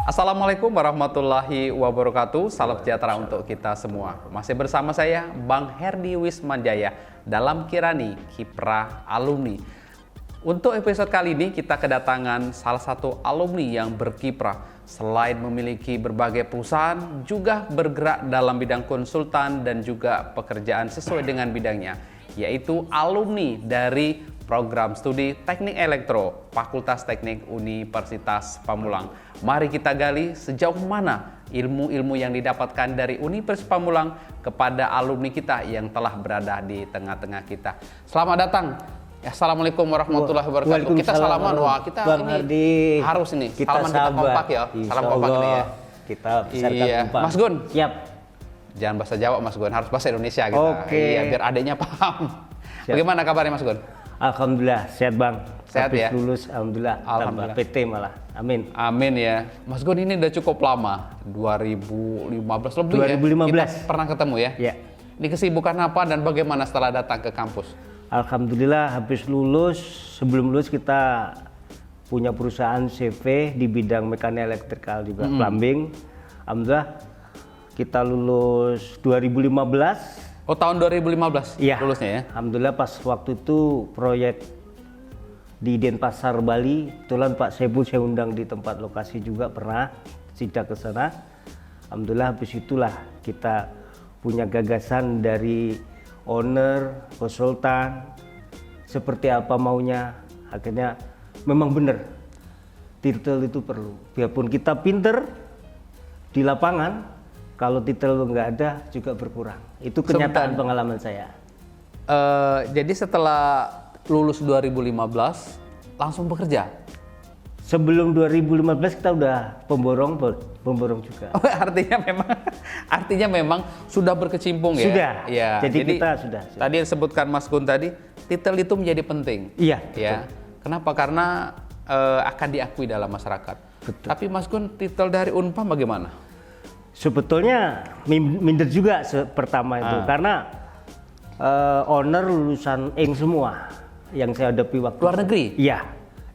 Assalamualaikum warahmatullahi wabarakatuh. Salam sejahtera untuk kita semua. Masih bersama saya Bang Herdi Wismanjaya dalam Kirani Kiprah Alumni. Untuk episode kali ini kita kedatangan salah satu alumni yang berkiprah. Selain memiliki berbagai perusahaan, juga bergerak dalam bidang konsultan dan juga pekerjaan sesuai dengan bidangnya, yaitu alumni dari program studi Teknik Elektro Fakultas Teknik Universitas Pamulang. Mari kita gali sejauh mana ilmu-ilmu yang didapatkan dari Universitas Pamulang kepada alumni kita yang telah berada di tengah-tengah kita. Selamat datang. Assalamualaikum warahmatullahi wabarakatuh. Kita salaman, wah kita Bang ini Hardi, harus ini. kita Salaman kita kompak ya. Salam kompak ini ya. Kita besarkan Iya. kompak. Mas Gun. Siap. Jangan bahasa Jawa Mas Gun, harus bahasa Indonesia kita. Oke. Iya, biar adanya paham. Siap. Bagaimana kabarnya Mas Gun? Alhamdulillah sehat Bang. Sehat Habis ya? lulus alhamdulillah. Alhamdulillah. Tambah PT malah. Amin. Amin ya. Mas Gun ini udah cukup lama, 2015 lebih 2015. ya. Kita pernah ketemu ya? Ya. Ini kesibukan apa dan bagaimana setelah datang ke kampus? Alhamdulillah habis lulus, sebelum lulus kita punya perusahaan CV di bidang mekanik elektrikal juga plumbing. Alhamdulillah kita lulus 2015. Oh, tahun 2015 Iya. lulusnya ya? Alhamdulillah pas waktu itu proyek di Denpasar Bali, kebetulan Pak Sebul saya undang di tempat lokasi juga pernah sidak ke sana. Alhamdulillah habis itulah kita punya gagasan dari owner, konsultan, seperti apa maunya. Akhirnya memang benar, titel itu perlu. Biarpun kita pinter di lapangan, kalau titel nggak ada juga berkurang. Itu kenyataan pengalaman saya. Jadi setelah lulus 2015 langsung bekerja? Sebelum 2015 kita udah pemborong juga. Oh, artinya memang sudah berkecimpung ya? Sudah. Ya. Jadi kita sudah. Tadi yang disebutkan Mas Gun tadi, titel itu menjadi penting. Iya. Ya. Kenapa? Karena akan diakui dalam masyarakat. Betul. Tapi Mas Gun, titel dari Unpam bagaimana? Sebetulnya minder juga pertama itu karena owner lulusan Eng semua yang saya hadapi waktu Luar negeri? Iya,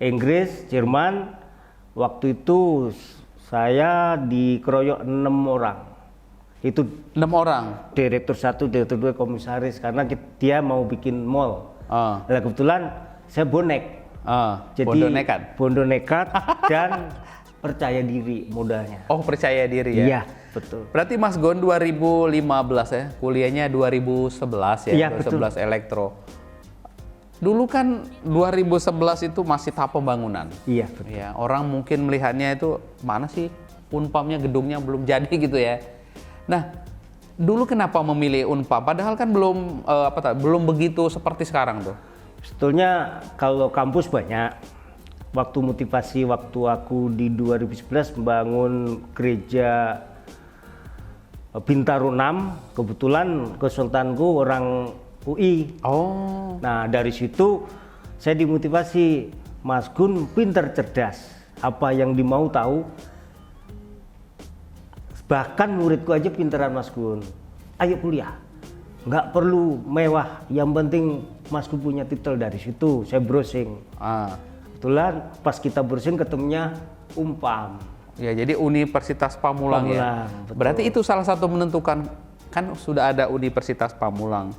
Inggris, Jerman. Waktu itu saya dikeroyok 6 orang. Itu 6 orang? direktur 1, direktur 2, komisaris karena dia mau bikin mall. Ah. Nah, kebetulan saya bonek. Jadi Bondo nekat? bondo nekat dan percaya diri modalnya. Oh, percaya diri ya? Iya, betul. Berarti Mas Gon 2015 ya, kuliahnya 2011 ya, Iya, 2011 elektro. Dulu kan 2011 itu masih tahap pembangunan. Iya, betul. Ya, orang mungkin melihatnya itu mana sih Unpamnya, gedungnya belum jadi gitu ya. Nah, dulu kenapa memilih Unpam? Padahal kan belum begitu seperti sekarang tuh. Sebetulnya kalau kampus banyak. Waktu motivasi waktu aku di 2011 membangun gereja Bintaro 6, kebetulan konsultanku orang UI. Oh. Nah dari situ saya dimotivasi, Mas Gun pinter cerdas, apa yang dimau tahu. Bahkan muridku aja pinteran Mas Gun. Ayo kuliah, nggak perlu mewah, yang penting Mas Gun punya titel. Dari situ saya browsing. Kebetulan pas kita browsing ketemunya Unpam. Ya, jadi Universitas Pamulang ya. Betul. Berarti itu salah satu menentukan, kan sudah ada Universitas Pamulang.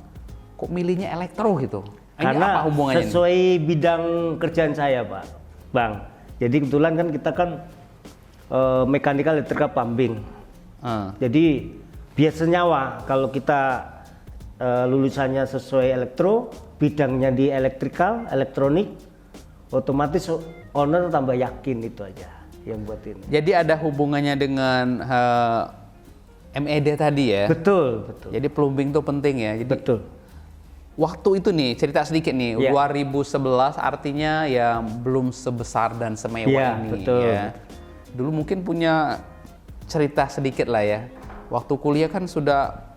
Kok milihnya elektro gitu? Ini Karena apa hubungannya sesuai bidang kerjaan saya, Pak, Bang. Jadi kebetulan kan kita kan mekanikal elektrikal plumbing. Jadi biasanya kalau kita lulusannya sesuai elektro, bidangnya di elektrikal, elektronik, otomatis owner tambah yakin, itu aja yang buat ini. Jadi ada hubungannya dengan MED tadi ya? Betul, betul. Jadi plumbing itu penting ya? Jadi Betul. waktu itu nih, cerita sedikit nih, Ya. 2011 artinya ya belum sebesar dan semewah Ya, ini betul. ya. Dulu mungkin punya cerita sedikit lah ya. Waktu kuliah kan sudah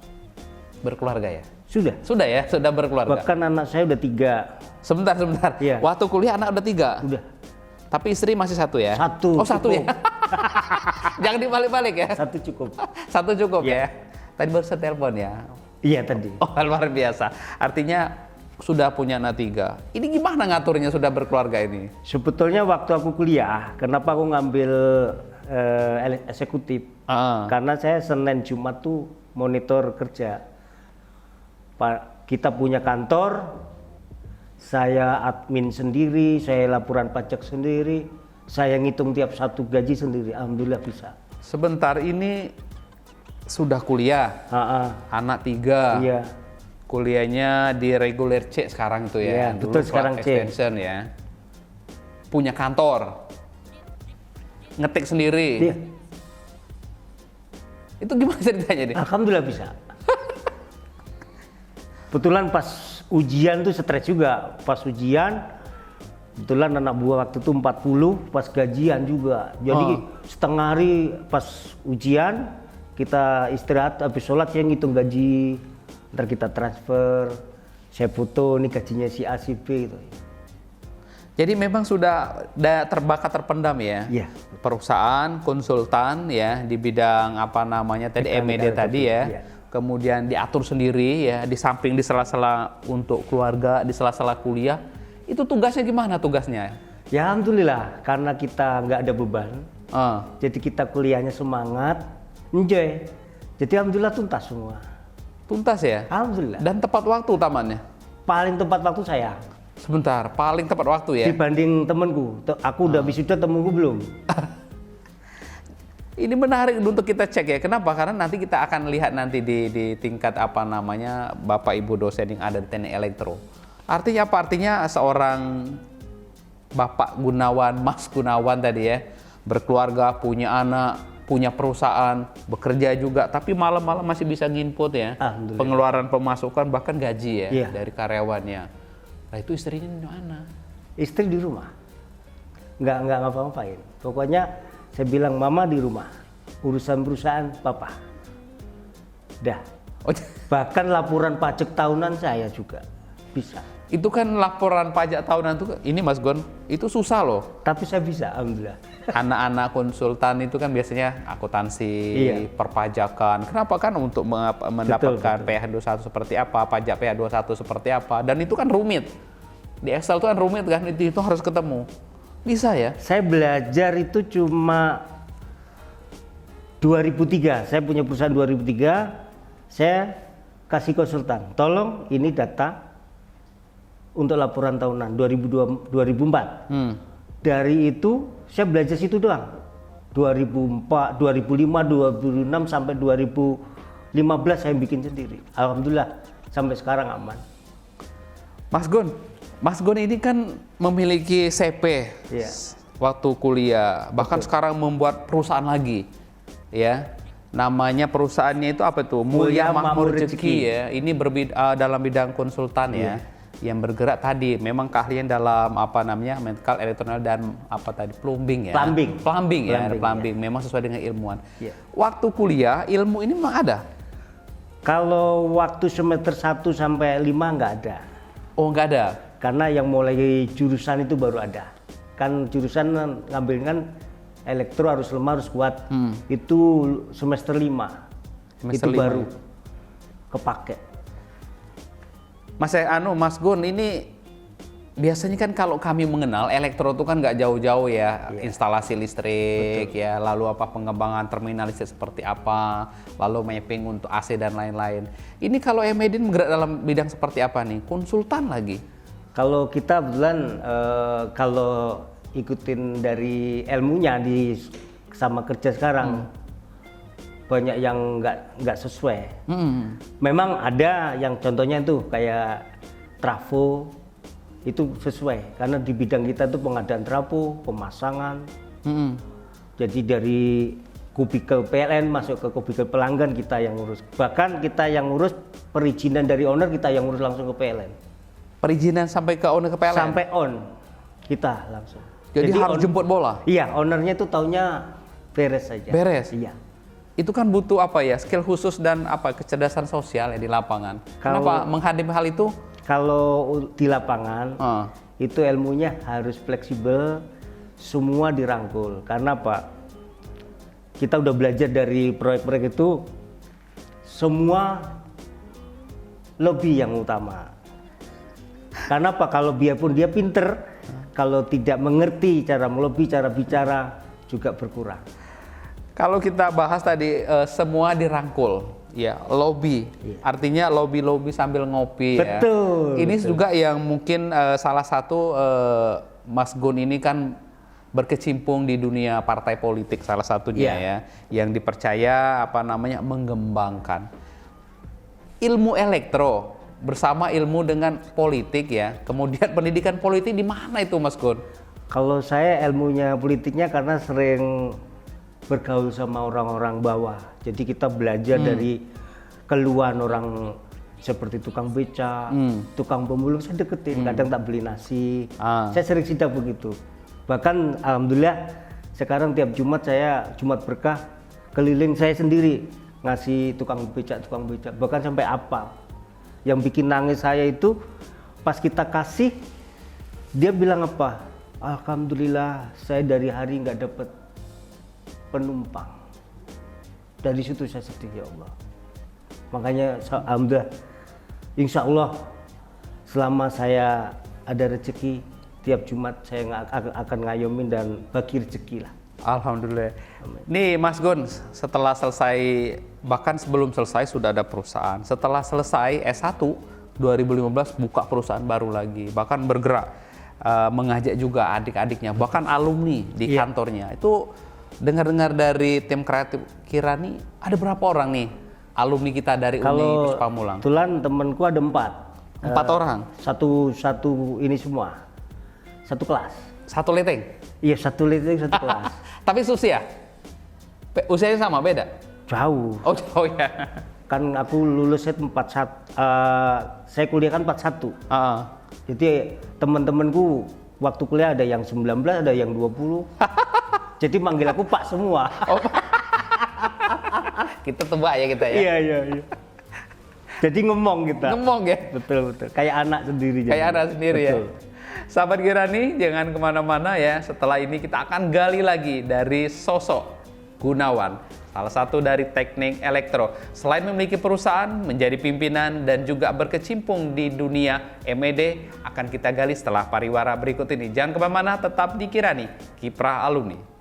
berkeluarga ya? Sudah. Sudah ya, sudah berkeluarga. Bahkan anak saya udah 3. Sebentar. Iya. Waktu kuliah anak udah 3? Udah. Tapi istri masih 1 ya? 1. Oh, 1 ya? Jangan dibalik-balik ya? 1 cukup. 1 cukup Iya. ya? Tadi baru saya telepon ya? Iya tadi. Oh, luar biasa. Artinya sudah punya anak 3. Ini gimana ngaturnya sudah berkeluarga ini? Sebetulnya waktu aku kuliah, kenapa aku ngambil eksekutif. Ah. Karena saya Senin Jumat tuh monitor kerja. Kita punya kantor, saya admin sendiri, saya laporan pajak sendiri, saya ngitung tiap satu gaji sendiri. Alhamdulillah bisa. Sebentar, ini sudah kuliah, anak 3. Iya. Kuliahnya di reguler C sekarang itu ya. Iya, Dulu betul, sekarang C. extension ya. Punya kantor, ngetik sendiri. Iya. Itu gimana ceritanya nih? Alhamdulillah bisa. Kebetulan pas ujian tuh stres juga. Pas ujian, kebetulan anak buah waktu itu 40, pas gajian juga. Jadi setengah hari pas ujian, kita istirahat, habis sholat saya ngitung gaji. Ntar kita transfer, saya foto, ini gajinya si A, si B gitu. Jadi memang sudah terbakat terpendam ya? Iya. Perusahaan, konsultan ya, di bidang apa namanya tadi, MED tadi ya. Iya. Kemudian diatur sendiri ya, di samping di sela-sela untuk keluarga, di sela-sela kuliah. Itu tugasnya gimana tugasnya? Ya alhamdulillah, karena kita nggak ada beban, jadi kita kuliahnya semangat, enjoy. Jadi alhamdulillah tuntas semua. Tuntas ya? Alhamdulillah. Dan tepat waktu utamanya? Paling tepat waktu saya. Sebentar, paling tepat waktu ya? Dibanding temenku, aku udah wisuda, temenku belum. Ini menarik untuk kita cek ya. Kenapa? Karena nanti kita akan lihat nanti di tingkat apa namanya Bapak Ibu dosen yang ada di teknik elektro. Artinya apa? Artinya seorang Bapak Gunawan, Mas Gunawan tadi ya, berkeluarga, punya anak, punya perusahaan, bekerja juga, tapi malam-malam masih bisa nginput ya. Pengeluaran pemasukan bahkan gaji ya dari karyawannya. Nah itu istrinya di mana? Istri di rumah. Nggak ngapa-ngapain. Pokoknya saya bilang mama di rumah, urusan perusahaan papa. Dah. Bahkan laporan pajak tahunan saya juga bisa. Itu kan laporan pajak tahunan itu, ini Mas Gon, itu susah loh. Tapi saya bisa, alhamdulillah. Anak-anak konsultan itu kan biasanya akuntansi, perpajakan. Kenapa kan untuk mendapatkan PH21 seperti apa, pajak PH21 seperti apa, dan itu kan rumit. Di Excel itu kan rumit kan, itu harus ketemu. Bisa ya? Saya belajar itu cuma 2003, saya punya perusahaan 2003, saya kasih konsultan, tolong ini data untuk laporan tahunan 2004. Dari itu saya belajar situ doang. 2004, 2005, 2006 sampai 2015 saya bikin sendiri. Alhamdulillah sampai sekarang aman. Mas Gon ini kan memiliki CP waktu kuliah, bahkan sekarang membuat perusahaan lagi, ya. Namanya perusahaannya itu apa tuh? Mulia Makmur Rezeki ya. Ini dalam bidang konsultan ya. Yang bergerak tadi memang keahlian dalam apa namanya mechanical, elektronik dan apa tadi plumbing ya. Plumbing. Memang sesuai dengan ilmuwan. Waktu kuliah ilmu ini memang ada. Kalau waktu semester 1 sampai 5 nggak ada. Oh nggak ada. Karena yang mulai jurusan itu baru ada. Kan jurusan ngambil kan elektro harus lemah harus kuat. Itu semester 5. Itu baru kepake. Mas Gun, ini biasanya kan kalau kami mengenal elektro itu kan nggak jauh-jauh ya, instalasi listrik ya, lalu apa pengembangan terminal listrik seperti apa, lalu mapping untuk AC dan lain-lain. Ini kalau Emedin bergerak dalam bidang seperti apa nih? Konsultan lagi? Kalau kita kebetulan kalau ikutin dari ilmunya sama kerja sekarang banyak yang nggak sesuai. Memang ada yang contohnya itu kayak trafo itu sesuai karena di bidang kita itu pengadaan trafo, pemasangan. Jadi dari kubikel PLN masuk ke kubikel pelanggan kita yang ngurus. Bahkan kita yang ngurus perizinan dari owner, kita yang ngurus langsung ke PLN. Perizinan sampai ke owner ke PLN? Sampai on kita langsung. Jadi harus jemput bola? Iya, ownernya itu taunya beres saja. Beres? Iya. Itu kan butuh apa ya, skill khusus dan apa kecerdasan sosial ya di lapangan. Kenapa menghadapi hal itu? Kalau di lapangan itu ilmunya harus fleksibel, semua dirangkul. Karena apa? Kita udah belajar dari proyek-proyek itu semua lobby yang utama. Karena apa? Kalau biarpun dia pinter, kalau tidak mengerti cara melobi, cara bicara juga berkurang. Kalau kita bahas tadi semua dirangkul, ya lobby, artinya lobby sambil ngopi. Betul. Ya. Ini betul. juga yang mungkin salah satu Mas Gun ini kan berkecimpung di dunia partai politik salah satunya ya, yang dipercaya mengembangkan ilmu elektro bersama ilmu dengan politik ya. Kemudian pendidikan politik di mana itu Mas Gun? Kalau saya ilmunya politiknya karena sering bergaul sama orang-orang bawah. Jadi kita belajar dari keluhan orang seperti tukang beca, tukang pemulung, saya deketin, kadang tak beli nasi. Saya sering sidak begitu. Bahkan alhamdulillah sekarang tiap Jumat Jumat berkah keliling saya sendiri ngasih tukang beca, bahkan sampai apa. Yang bikin nangis saya itu pas kita kasih, dia bilang apa? Alhamdulillah saya dari hari nggak dapat penumpang. Dari situ saya sedih, ya Allah. Makanya alhamdulillah, insya Allah selama saya ada rezeki tiap Jumat saya akan ngayomin dan bagi rezeki lah. Alhamdulillah. Nih Mas Gun, setelah selesai, bahkan sebelum selesai sudah ada perusahaan. Setelah selesai S1 2015 buka perusahaan baru lagi, bahkan bergerak mengajak juga adik-adiknya, bahkan alumni di kantornya. Itu dengar-dengar dari tim kreatif Kirani, ada berapa orang nih alumni kita dari Uni Pamulang? Kebetulan temanku ada 4. 4 orang? Satu ini semua. Satu kelas. Satu leteng? Iya, satu leteng, satu kelas. Tapi usia? Usianya sama, beda? Jauh. Oh, jauh ya. Kan aku lulusnya 41, saya kuliah kan 41. Jadi teman-temanku waktu kuliah ada yang 19, ada yang 20. Jadi manggil aku Pak semua. Oh. Kita tebak ya kita ya. Iya. Jadi ngomong kita. Ngomong ya. Betul. Kayak anak sendiri. Kayak anak sendiri ya. Betul. Sahabat Kirani, jangan kemana-mana ya. Setelah ini kita akan gali lagi dari sosok Gunawan, salah satu dari teknik elektro. Selain memiliki perusahaan, menjadi pimpinan, dan juga berkecimpung di dunia MED, akan kita gali setelah pariwara berikut ini. Jangan kemana-mana, tetap di Kirani, Kiprah Alumni.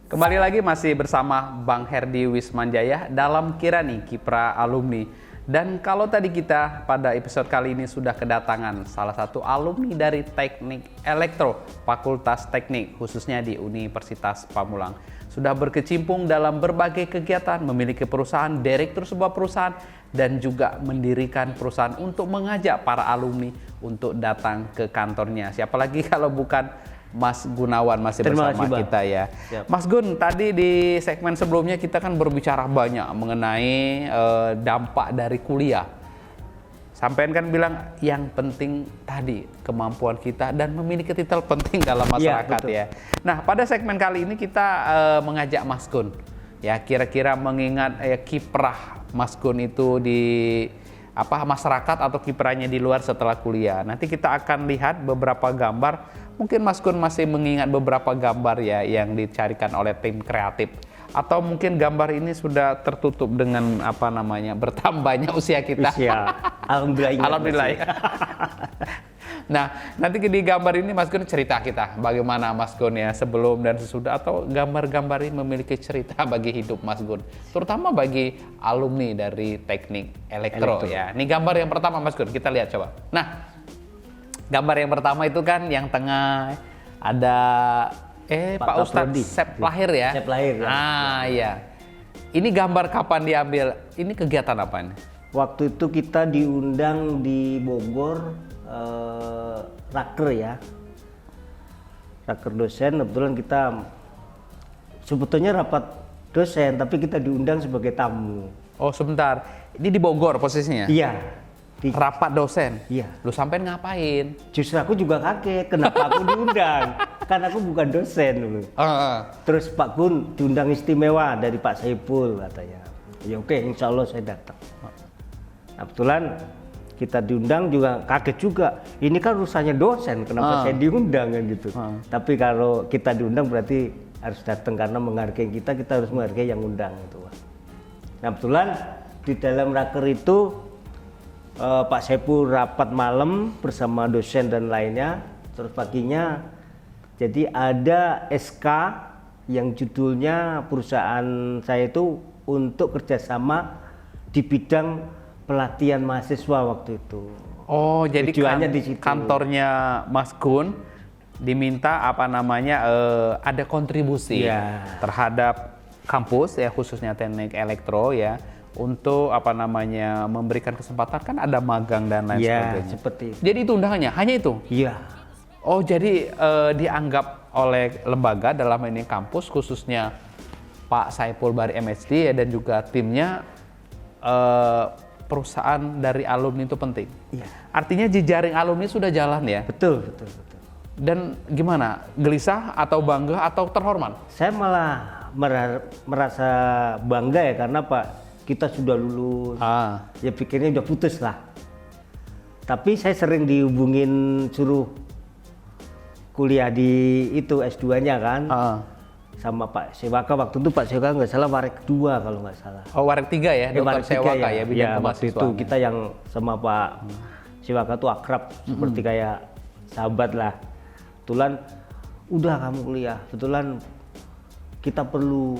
Kembali lagi masih bersama Bang Herdi Wismanjaya dalam Kirani, Kiprah Alumni. Dan kalau tadi kita pada episode kali ini sudah kedatangan salah satu alumni dari Teknik Elektro, Fakultas Teknik, khususnya di Universitas Pamulang. Sudah berkecimpung dalam berbagai kegiatan, memiliki perusahaan, direktur sebuah perusahaan, dan juga mendirikan perusahaan untuk mengajak para alumni untuk datang ke kantornya. Siapa lagi kalau bukan Mas Gunawan masih bersama kita ya. Siap. Mas Gun, tadi di segmen sebelumnya kita kan berbicara banyak mengenai dampak dari kuliah. Sampean kan bilang yang penting tadi kemampuan kita dan memiliki titel penting dalam masyarakat ya. Nah, pada segmen kali ini kita mengajak Mas Gun ya, kira-kira mengingat kiprah Mas Gun itu di masyarakat atau kiprahnya di luar setelah kuliah. Nanti kita akan lihat beberapa gambar. Mungkin Mas Gun masih mengingat beberapa gambar ya yang dicarikan oleh tim kreatif. Atau mungkin gambar ini sudah tertutup dengan bertambahnya usia kita. Alhamdulillah. Nah, nanti di gambar ini Mas Gun cerita kita bagaimana Mas Gun ya sebelum dan sesudah, atau gambar-gambar ini memiliki cerita bagi hidup Mas Gun, terutama bagi alumni dari Teknik Elektro. Ya. Ini gambar yang pertama Mas Gun, kita lihat coba. Nah, gambar yang pertama itu kan yang tengah ada Pak Ustadz Sep Lahir ya. Sep Lahir ya. Iya. Ini gambar kapan diambil? Ini kegiatan apa ini? Waktu itu kita diundang di Bogor, raker ya. Raker dosen, kebetulan kita sebetulnya rapat dosen, tapi kita diundang sebagai tamu. Oh sebentar, ini di Bogor posisinya? Iya. Rapat dosen? Iya. Lu sampai ngapain? Justru aku juga kaget, kenapa aku diundang? Kan aku bukan dosen dulu. Terus Pak Gun diundang istimewa dari Pak Saiful katanya. Ya oke, insya Allah saya datang. Nah, kebetulan kita diundang juga kaget juga. Ini kan urusannya dosen, kenapa saya diundang kan gitu. Tapi kalau kita diundang berarti harus datang karena menghargai kita harus menghargai yang undang gitu, Pak. Nah, kebetulan di dalam raker itu Pak Saipul rapat malam bersama dosen dan lainnya, terus paginya jadi ada SK yang judulnya perusahaan saya itu untuk kerjasama di bidang pelatihan mahasiswa waktu itu. Oh, jadi tujuannya di situ. Kantornya Mas Gun diminta ada kontribusi terhadap kampus ya, khususnya teknik elektro ya, untuk memberikan kesempatan, kan ada magang dan lain sebagainya. Seperti itu. Jadi itu undangannya hanya itu. Iya. Oh, jadi dianggap oleh lembaga dalam ini kampus khususnya Pak Saipul Bari MHD ya, dan juga timnya perusahaan dari alumni itu penting. Iya. Artinya jejaring alumni sudah jalan ya. Betul. Dan gimana? Gelisah atau bangga atau terhormat? Saya malah merasa bangga ya, karena Pak, kita sudah lulus. Ya pikirnya udah putus lah. Tapi saya sering dihubungin suruh kuliah di itu S2-nya kan. Sama Pak Sewaka waktu itu. Pak Sewaka nggak salah Warek 2 kalau nggak salah. Oh, Warek 3 ya, Dr. Sewaka ya, bidang waktu itu kita yang sama Pak Sewaka tuh akrab, seperti kayak sahabat lah. Kebetulan udah kamu kuliah, kebetulan kita perlu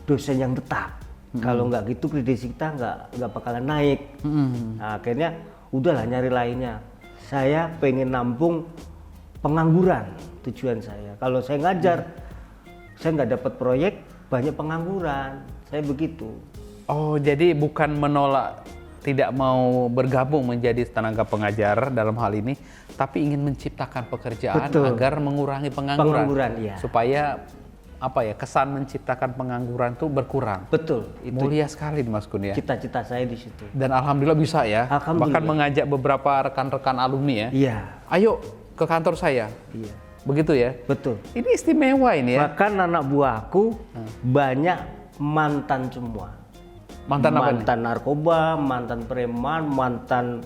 dosen yang tetap. Kalau nggak gitu kredit kita nggak bakalan naik. Nah, akhirnya udahlah nyari lainnya. Saya pengen nampung pengangguran, tujuan saya. Kalau saya ngajar, saya nggak dapat proyek, banyak pengangguran. Saya begitu. Oh, jadi bukan menolak, tidak mau bergabung menjadi tenaga pengajar dalam hal ini, tapi ingin menciptakan pekerjaan. Betul. Agar mengurangi pengangguran ya. Supaya kesan menciptakan pengangguran itu berkurang. Betul. Itu mulia sekali Mas Gun ya. Cita-cita saya di situ. Dan alhamdulillah bisa ya. Bahkan mengajak beberapa rekan-rekan alumni ya. Iya. Ayo ke kantor saya. Iya. Begitu ya. Betul. Ini istimewa ini ya. Bahkan anak buahku banyak mantan semua. Mantan narkoba, mantan preman,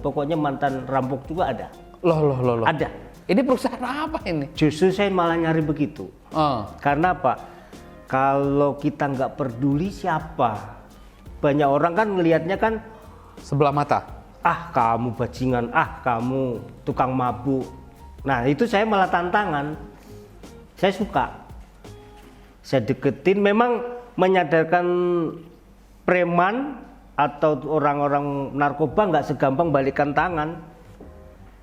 pokoknya mantan rampok juga ada. Loh. Ada. Ini perusahaan apa ini? Justru saya malah nyari begitu. Karena apa? Kalau kita nggak peduli siapa? Banyak orang kan ngelihatnya kan sebelah mata. Kamu bajingan, kamu tukang mabuk. Nah, itu saya malah tantangan. Saya suka. Saya deketin, memang menyadarkan preman atau orang-orang narkoba nggak segampang balikan tangan.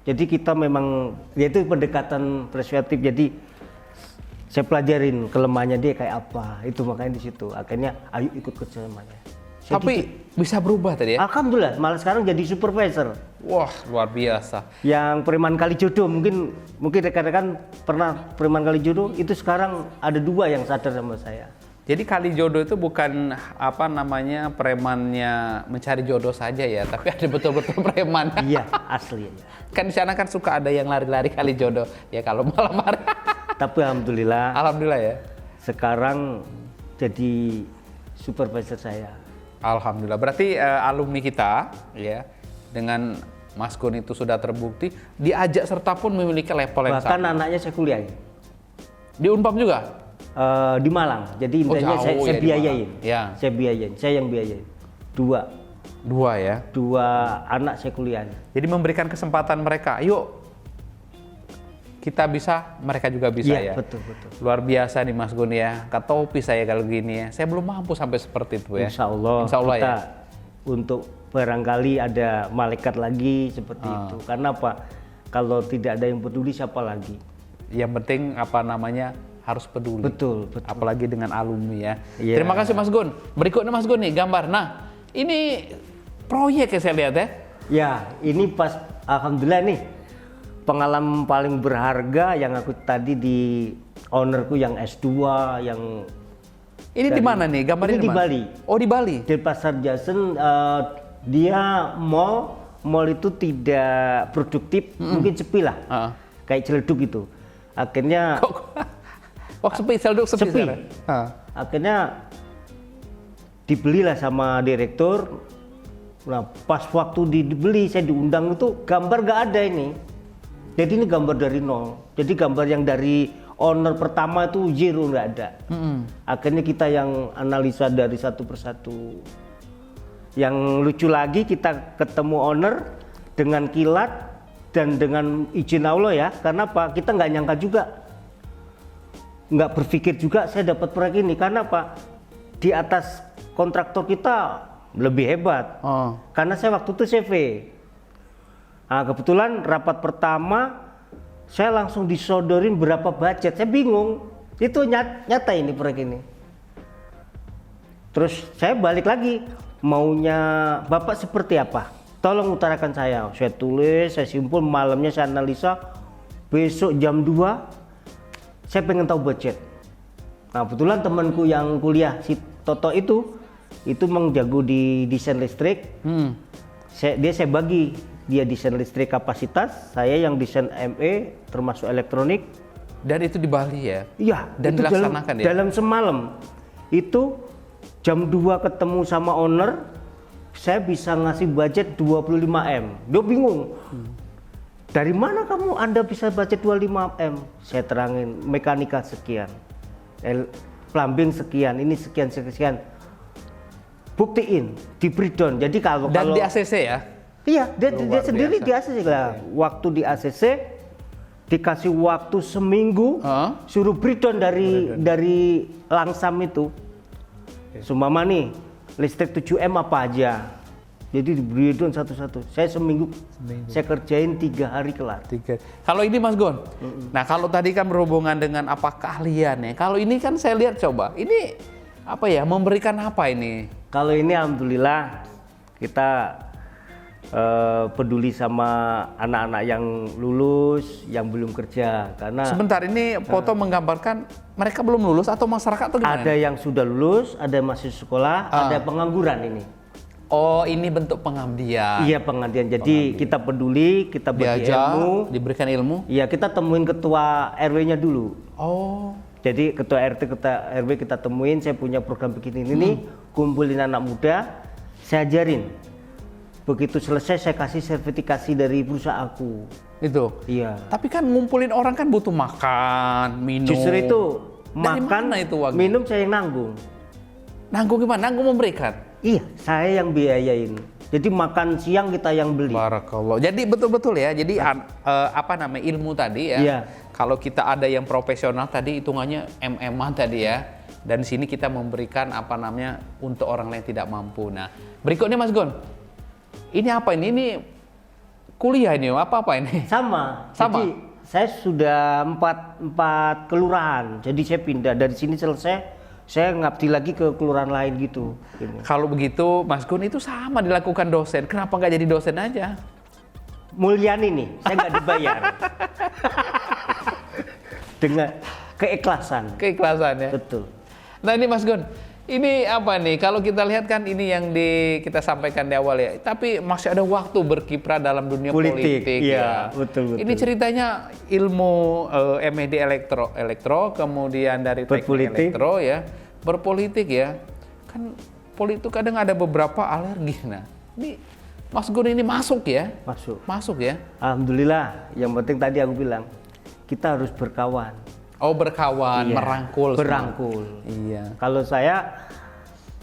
Jadi kita memang, yaitu pendekatan persuasif. Jadi saya pelajarin kelemahannya dia kayak apa. Itu makanya di situ. Akhirnya ayo ikut kerja namanya. Tapi bisa berubah tadi ya? Alhamdulillah, malah sekarang jadi supervisor. Wah, luar biasa. Yang preman Kalijodo, mungkin rekan-rekan pernah preman Kalijodo, itu sekarang ada 2 yang sadar sama saya. Jadi Kalijodo itu bukan premannya mencari jodoh saja ya, tapi ada betul-betul preman. Iya, asli ya. Kan di sana kan suka ada yang lari-lari Kalijodo ya kalau malam hari. Tapi alhamdulillah ya. Sekarang jadi supervisor saya. Alhamdulillah. Berarti alumni kita ya, dengan Mas Gun itu sudah terbukti diajak serta pun memiliki level yang sama. Bahkan anaknya saya kuliah di Unpam juga. Di Malang. Jadi intinya saya biayain. Ya. Saya biayain. Saya yang biayain. 2 ya. 2 anak saya kuliah. Jadi memberikan kesempatan mereka. Yuk, kita bisa, mereka juga bisa ya. Betul. Luar biasa nih Mas Gun ya. Katopi saya kalau gini ya. Saya belum mampu sampai seperti itu ya. Insya Allah kita ya. Untuk barangkali ada malaikat lagi seperti itu. Karena apa? Kalau tidak ada yang peduli, siapa lagi? Yang penting harus peduli. Betul. Apalagi dengan alumni ya. Yeah. Terima kasih Mas Gun. Berikutnya Mas Gun nih gambar. Nah, ini proyek yang saya lihat ya. Ya, ini pas alhamdulillah nih pengalaman paling berharga yang aku tadi di ownerku yang S2 yang ini di mana nih? Gambarnya ini di Bali. Oh, di Bali. Di Pasar Jasen, dia mall itu tidak produktif, mungkin sepi lah. Kayak Ciledug itu. Akhirnya sepi. Akhirnya dibelilah sama direktur, Nah, pas waktu dibeli saya diundang itu gambar nggak ada ini. Jadi ini gambar dari nol. Jadi gambar yang dari owner pertama itu zero, nggak ada. Akhirnya kita yang analisa dari satu persatu. Yang lucu lagi kita ketemu owner dengan kilat dan dengan izin Allah ya. Karena apa? Kita nggak nyangka juga, nggak berpikir juga saya dapat proyek ini. Karena apa? Di atas kontraktor kita lebih hebat. Karena saya waktu itu CV. Nah, kebetulan rapat pertama saya langsung disodorin berapa budget. Saya bingung. Itu nyata ini proyek ini. Terus saya balik lagi, maunya Bapak seperti apa? Tolong utarakan saya. Saya tulis, saya simpul, malamnya saya analisa. Besok jam 2 saya pengen tahu budget. Nah, kebetulan temanku yang kuliah si Toto itu memang jago di desain listrik. Saya bagi, dia desain listrik kapasitas, saya yang desain ME termasuk elektronik. Dan itu di Bali ya? Iya. Dan itu dilaksanakan dalam semalam. Itu jam 2 ketemu sama owner, saya bisa ngasih budget 25M. Dia bingung. Dari mana Anda bisa budget 25M? Saya terangin, mekanika sekian, plumbing sekian, ini sekian. Buktiin di breakdown. Jadi kalau di ACC ya? Iya, dia sendiri di ACC lah. Waktu di ACC dikasih waktu seminggu, suruh breakdown dari langsam itu. Sumama nih, listrik 7M apa aja. Jadi di breakdown satu-satu. Saya seminggu. Saya kerjain 3 hari kelar. Kalau ini Mas Gon, nah kalau tadi kan berhubungan dengan apa keahliannya. Kalau ini kan saya lihat coba, ini apa ya, memberikan apa ini? Kalau ini alhamdulillah kita peduli sama anak-anak yang lulus, yang belum kerja. Karena sebentar, ini foto menggambarkan mereka belum lulus atau masyarakat atau gimana? Ada yang sudah lulus, ada masih sekolah, ada pengangguran ini. Oh, ini bentuk pengabdian. Iya, pengabdian. Jadi kita peduli, kita bagi ilmu, diberikan ilmu. Iya, kita temuin ketua RW-nya dulu. Oh. Jadi ketua RT, ketua RW kita temuin, saya punya program begini ini, kumpulin anak muda, saya ajarin. Begitu selesai saya kasih sertifikasi dari perusahaanku. Itu. Iya. Tapi kan ngumpulin orang kan butuh makan, minum. Justru itu, dari makan, mana itu uangnya? minum saya yang nanggung. Nanggung gimana? Nanggung memberikan? Iya, saya yang biayain. Jadi makan siang kita yang beli. Barakallah. Jadi betul-betul ya. Jadi apa namanya, ilmu tadi ya. Iya. Kalau kita ada yang profesional tadi hitungannya MM-an tadi ya. Dan di sini kita memberikan apa namanya untuk orang lain tidak mampu. Nah, berikutnya Mas Gon. Ini apa ini? Ini kuliah ini apa ini? Sama. Sama. Jadi saya sudah empat kelurahan. Jadi saya pindah dari sini selesai, saya ngabdi lagi ke kelurahan lain gitu. Kalau begitu Mas Gun itu sama dilakukan dosen. Kenapa nggak jadi dosen aja? Mulyani nih, saya nggak dibayar. Dengan keikhlasan. Keikhlasan ya. Betul. Nah ini Mas Gun, ini apa nih? Kalau kita lihat kan ini yang kita sampaikan di awal ya. Tapi masih ada waktu berkiprah dalam dunia politik iya, ya. Betul. Ini ceritanya ilmu MED elektro, kemudian dari teknik elektro ya, berpolitik ya. Kan politik kadang ada beberapa alergi. Nah, ini Mas Gun ini masuk ya? Masuk ya. Alhamdulillah. Yang penting tadi aku bilang, kita harus berkawan. Oh, berkawan, iya, merangkul. Berangkul. Iya. Kalau saya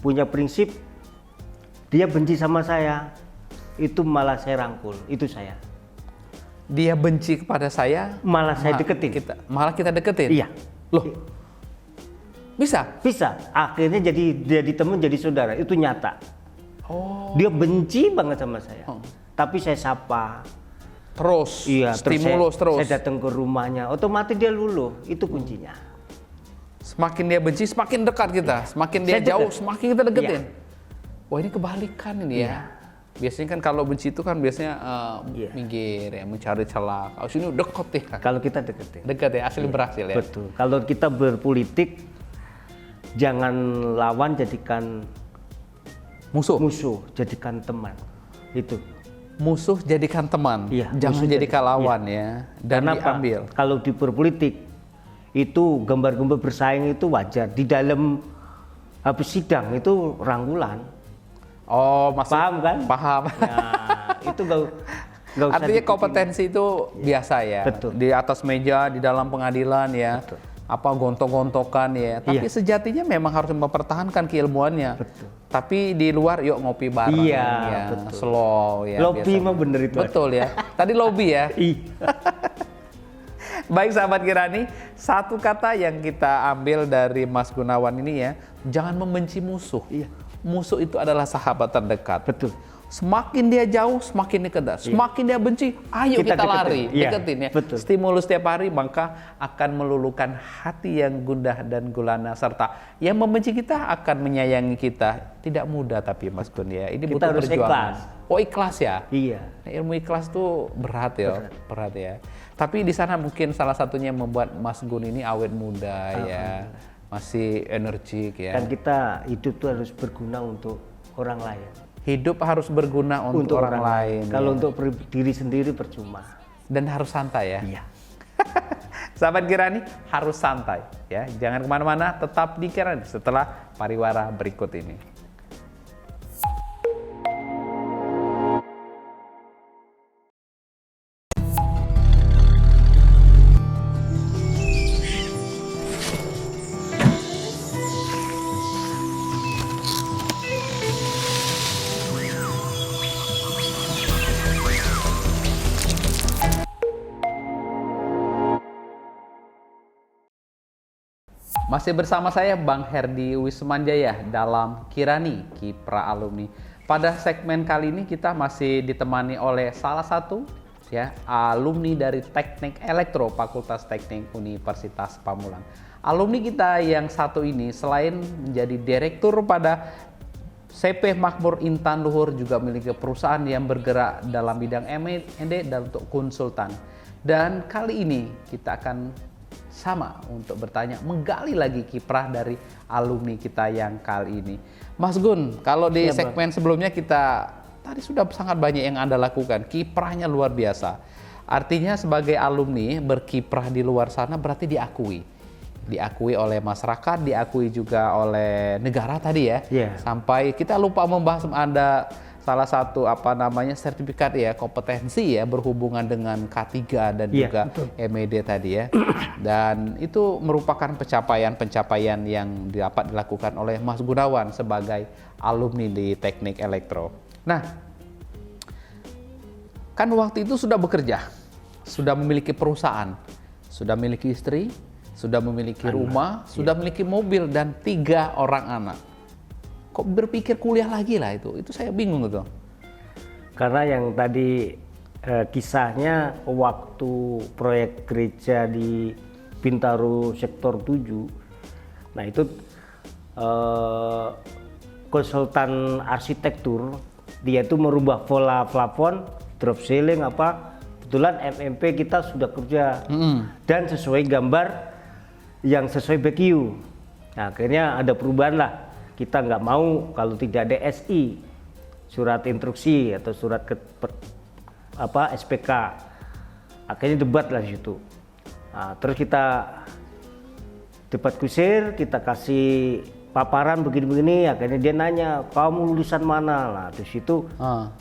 punya prinsip, dia benci sama saya, itu malah saya rangkul, itu saya. Dia benci kepada saya, malah saya deketin. Malah kita deketin? Iya. Loh, bisa? Bisa. Akhirnya jadi teman, jadi saudara, itu nyata. Oh. Dia benci banget sama saya, tapi saya sapa. Terus, iya, stimulus terus. Saya datang ke rumahnya, otomatis dia luluh, itu kuncinya. Semakin dia benci, semakin dekat kita. Iya. Semakin dia jauh, semakin kita deketin. Iya. Wah, ini kebalikan ini ya. Biasanya kan kalau benci itu kan biasanya minggir ya, mencari celah. Kalau sini dekat ya. Kalau kita deketin. Dekat ya, asli berhasil ya. Betul. Kalau kita berpolitik, jangan lawan jadikan musuh, jadikan teman. Itu. Musuh jadikan teman, jangan jadikan lawan ya. Dan diambil. Kalau di berpolitik itu gambar-gambar bersaing itu wajar. Di dalam habis sidang itu rangkulan. Oh, masuk. Paham kan? Paham. Nah, itu nggak usah Artinya dipikirin. kompetensi itu biasa ya. Betul. Di atas meja, di dalam pengadilan ya. Betul. Apa gontok-gontokan ya. Tapi Iya. sejatinya memang harus mempertahankan keilmuannya. Betul. Tapi di luar yuk ngopi bareng Iya, ya. betul. Slow ya. Lobby biasanya. mah bener itu. Betul ya. Tadi lobby ya. Iya. Baik sahabat Kirani, satu kata yang kita ambil dari Mas Gunawan ini ya, jangan membenci musuh. Iya. Musuh itu adalah sahabat terdekat. Betul. Semakin dia jauh, semakin dekat. Semakin dia benci, ayo Kita kita deketin. lari, Iya, deketin ya. betul. Stimulus setiap hari, maka akan meluluhkan hati yang gundah dan gulana, serta yang membenci kita akan menyayangi kita. Tidak mudah tapi Mas Gun ya, ini Kita butuh harus perjuangan. ikhlas. Oh ikhlas ya? Iya. Nah, ilmu ikhlas tuh berat ya, berat ya. Tapi di sana mungkin salah satunya membuat Mas Gun ini awet muda ya, masih energik ya. Kan kita hidup tuh harus berguna untuk orang lain. Hidup harus berguna untuk orang lain. Kalau ya. untuk diri sendiri percuma. Dan harus santai ya. Iya. Sahabat Kirani harus santai ya. Jangan kemana-mana, tetap di Kirani setelah pariwara berikut ini. Masih bersama saya Bang Herdi Wismanjaya dalam Kirani Kiprah Alumni. Pada segmen kali ini kita masih ditemani oleh salah satu ya alumni dari Teknik Elektro Fakultas Teknik Universitas Pamulang. Alumni kita yang satu ini selain menjadi direktur pada CP Makmur Intan Luhur, juga memiliki perusahaan yang bergerak dalam bidang M&A dan untuk konsultan. Dan kali ini kita akan sama untuk bertanya, menggali lagi kiprah dari alumni kita yang kali ini. Mas Gun, kalau di Siap, segmen sebelumnya kita tadi sudah sangat banyak yang Anda lakukan, kiprahnya luar biasa. Artinya sebagai alumni berkiprah di luar sana berarti diakui. Diakui oleh masyarakat, diakui juga oleh negara tadi ya. Iya. Sampai kita lupa membahas Anda salah satu sertifikat ya, kompetensi ya berhubungan dengan K3 dan Iya, juga betul. MED tadi ya. Dan itu merupakan pencapaian-pencapaian yang dapat dilakukan oleh Mas Gunawan sebagai alumni di Teknik Elektro. Nah, kan waktu itu sudah bekerja, sudah memiliki perusahaan, sudah memiliki istri, sudah memiliki rumah, sudah memiliki mobil dan 3 orang anak. Kok berpikir kuliah lagi lah itu saya bingung gitu. Karena yang tadi kisahnya waktu proyek gereja di Bintaro sektor 7. Nah itu konsultan arsitektur, dia itu merubah pola plafon, drop ceiling apa. Kebetulan MMP kita sudah kerja dan sesuai gambar yang sesuai BQ. Nah akhirnya ada perubahan lah. Kita nggak mau kalau tidak ada SI, surat instruksi atau surat SPK. Akhirnya debat lah di situ. Nah, terus kita debat kusir, kita kasih paparan begini-begini. Akhirnya dia nanya, kamu lulusan mana? Nah, di situ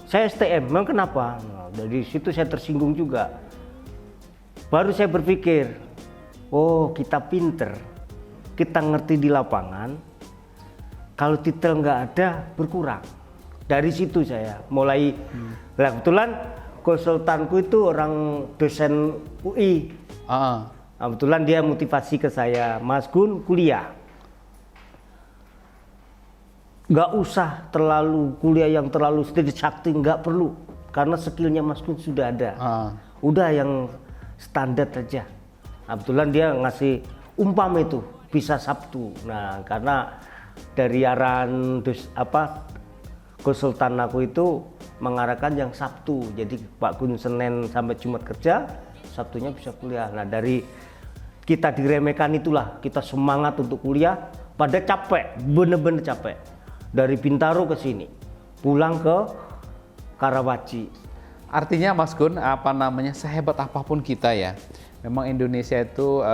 saya STM. Memang kenapa? Nah, dari situ saya tersinggung juga. Baru saya berpikir, oh kita pinter, kita ngerti di lapangan. Kalau titel nggak ada berkurang. Dari situ saya mulai. Nah, kebetulan konsultanku itu orang dosen UI. Nah, kebetulan dia motivasi ke saya, Mas Gun kuliah. Nggak usah terlalu kuliah yang terlalu sakti, nggak perlu. Karena skillnya Mas Gun sudah ada. Udah yang standar aja. Nah, kebetulan dia ngasih umpama itu bisa Sabtu. Nah, karena dari arahan konsultan aku itu mengarahkan yang Sabtu. Jadi Pak Gun Senin sampai Jumat kerja, Sabtunya bisa kuliah. Nah dari kita diremehkan itulah kita semangat untuk kuliah. Pada capek, bener-bener capek. Dari Bintaro ke sini, pulang ke Karawaci. Artinya Mas Gun, sehebat apapun kita ya, memang Indonesia itu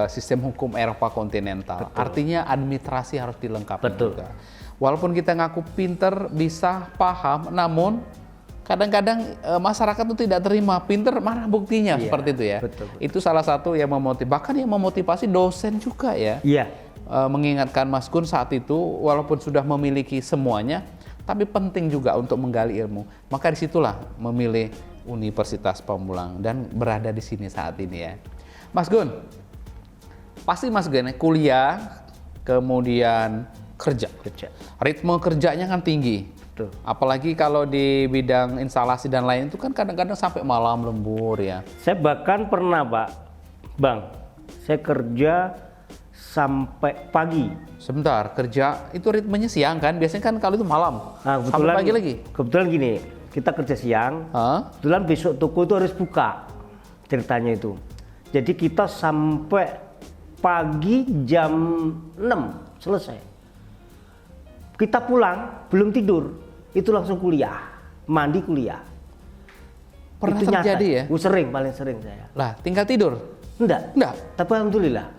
sistem hukum Eropa kontinental. Betul. Artinya administrasi harus dilengkapi juga. Walaupun kita ngaku pinter, bisa, paham, namun kadang-kadang masyarakat itu tidak terima. Pinter, mana buktinya? Iya, seperti itu ya. betul. Itu salah satu yang memotivasi. Bahkan yang memotivasi dosen juga ya. Iya. Mengingatkan Mas Gun saat itu, walaupun sudah memiliki semuanya, tapi penting juga untuk menggali ilmu. Maka disitulah memilih Universitas Pamulang dan berada di sini saat ini ya. Mas Gun, pasti Mas Gun kuliah, kemudian kerja. Ritme kerjanya kan tinggi. Betul. Apalagi kalau di bidang instalasi dan lain itu kan kadang-kadang sampai malam lembur ya. Saya bahkan pernah Bang, saya kerja sampai pagi. Sebentar, kerja itu ritmenya siang kan? Biasanya kan kalau itu malam. Nah, sampai pagi lagi. Kebetulan gini, kita kerja siang. Kebetulan besok toko itu harus buka. Ceritanya itu. Jadi kita sampai pagi jam 6 selesai. Kita pulang, belum tidur, itu langsung kuliah, mandi kuliah. Pernah itu terjadi nyata. ya? Sering, paling sering saya. Lah, tinggal tidur? Enggak, tapi alhamdulillah.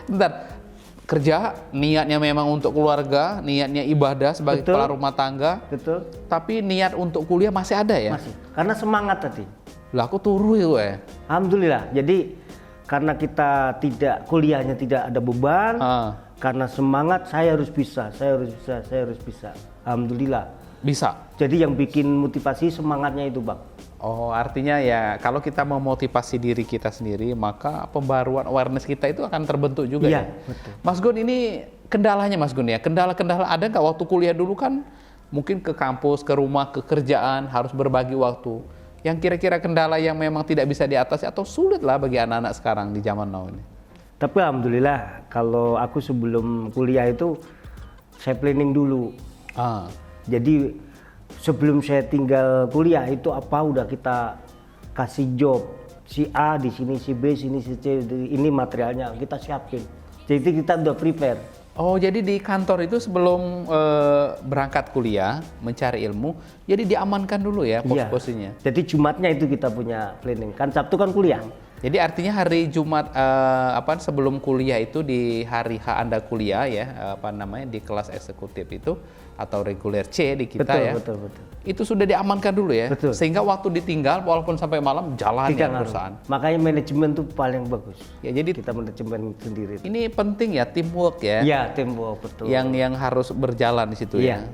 Bentar, kerja niatnya memang untuk keluarga, niatnya ibadah sebagai Betul. kepala rumah tangga. Betul. Tapi niat untuk kuliah masih ada ya? Masih, karena semangat tadi. Lah, aku turu ya gue. Alhamdulillah, jadi karena kita kuliahnya tidak ada beban, karena semangat saya harus bisa. Alhamdulillah. Bisa? Jadi yang bikin motivasi semangatnya itu Bang. Oh, artinya ya kalau kita memotivasi diri kita sendiri, maka pembaruan awareness kita itu akan terbentuk juga ya? Betul. Mas Gun, ini kendalanya Mas Gun ya? Kendala-kendala ada nggak waktu kuliah dulu kan? Mungkin ke kampus, ke rumah, ke kerjaan, harus berbagi waktu. Yang kira-kira kendala yang memang tidak bisa diatasi atau sulit lah bagi anak-anak sekarang di zaman now ini? Tapi alhamdulillah kalau aku sebelum kuliah itu saya planning dulu. Jadi sebelum saya tinggal kuliah itu apa udah kita kasih job. Si A di sini, si B sini, si C ini materialnya kita siapin. Jadi kita udah prepare. Oh, jadi di kantor itu sebelum berangkat kuliah mencari ilmu, jadi diamankan dulu ya pos-posisinya. Jadi Jumatnya itu kita punya planning. Kan Sabtu kan kuliah. Jadi artinya hari Jumat sebelum kuliah itu di hari H Anda kuliah ya, di kelas eksekutif itu atau reguler C di kita betul. Itu sudah diamankan dulu ya. Betul. Sehingga waktu ditinggal walaupun sampai malam jalan ya perusahaan. Makanya manajemen tuh paling bagus. Ya, jadi kita manajemen sendiri. Ini penting ya, teamwork ya. Iya, teamwork betul. Yang harus berjalan di situ ya.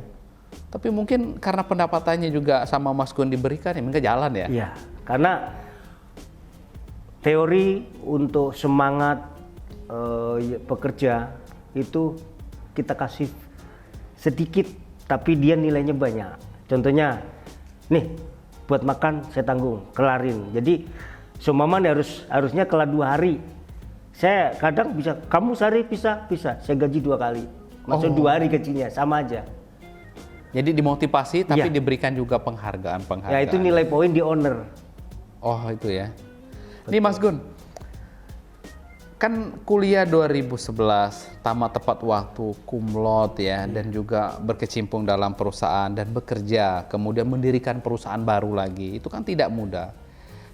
Tapi mungkin karena pendapatannya juga sama Mas Gun diberikan ya, mungkin jalan ya. Iya, karena teori untuk semangat bekerja itu kita kasih sedikit tapi dia nilainya banyak. Contohnya nih buat makan saya tanggung, kelarin. Jadi seumpama harusnya kelar 2 hari. Saya kadang bisa, kamu sehari bisa, saya gaji 2 kali. Maksud 2 hari gajinya sama aja. Jadi dimotivasi tapi diberikan juga penghargaan. Ya itu nilai poin di owner. Oh itu ya. Nih Mas Gun, kan kuliah 2011, tamat tepat waktu, cum laude ya, dan juga berkecimpung dalam perusahaan dan bekerja, kemudian mendirikan perusahaan baru lagi, itu kan tidak mudah.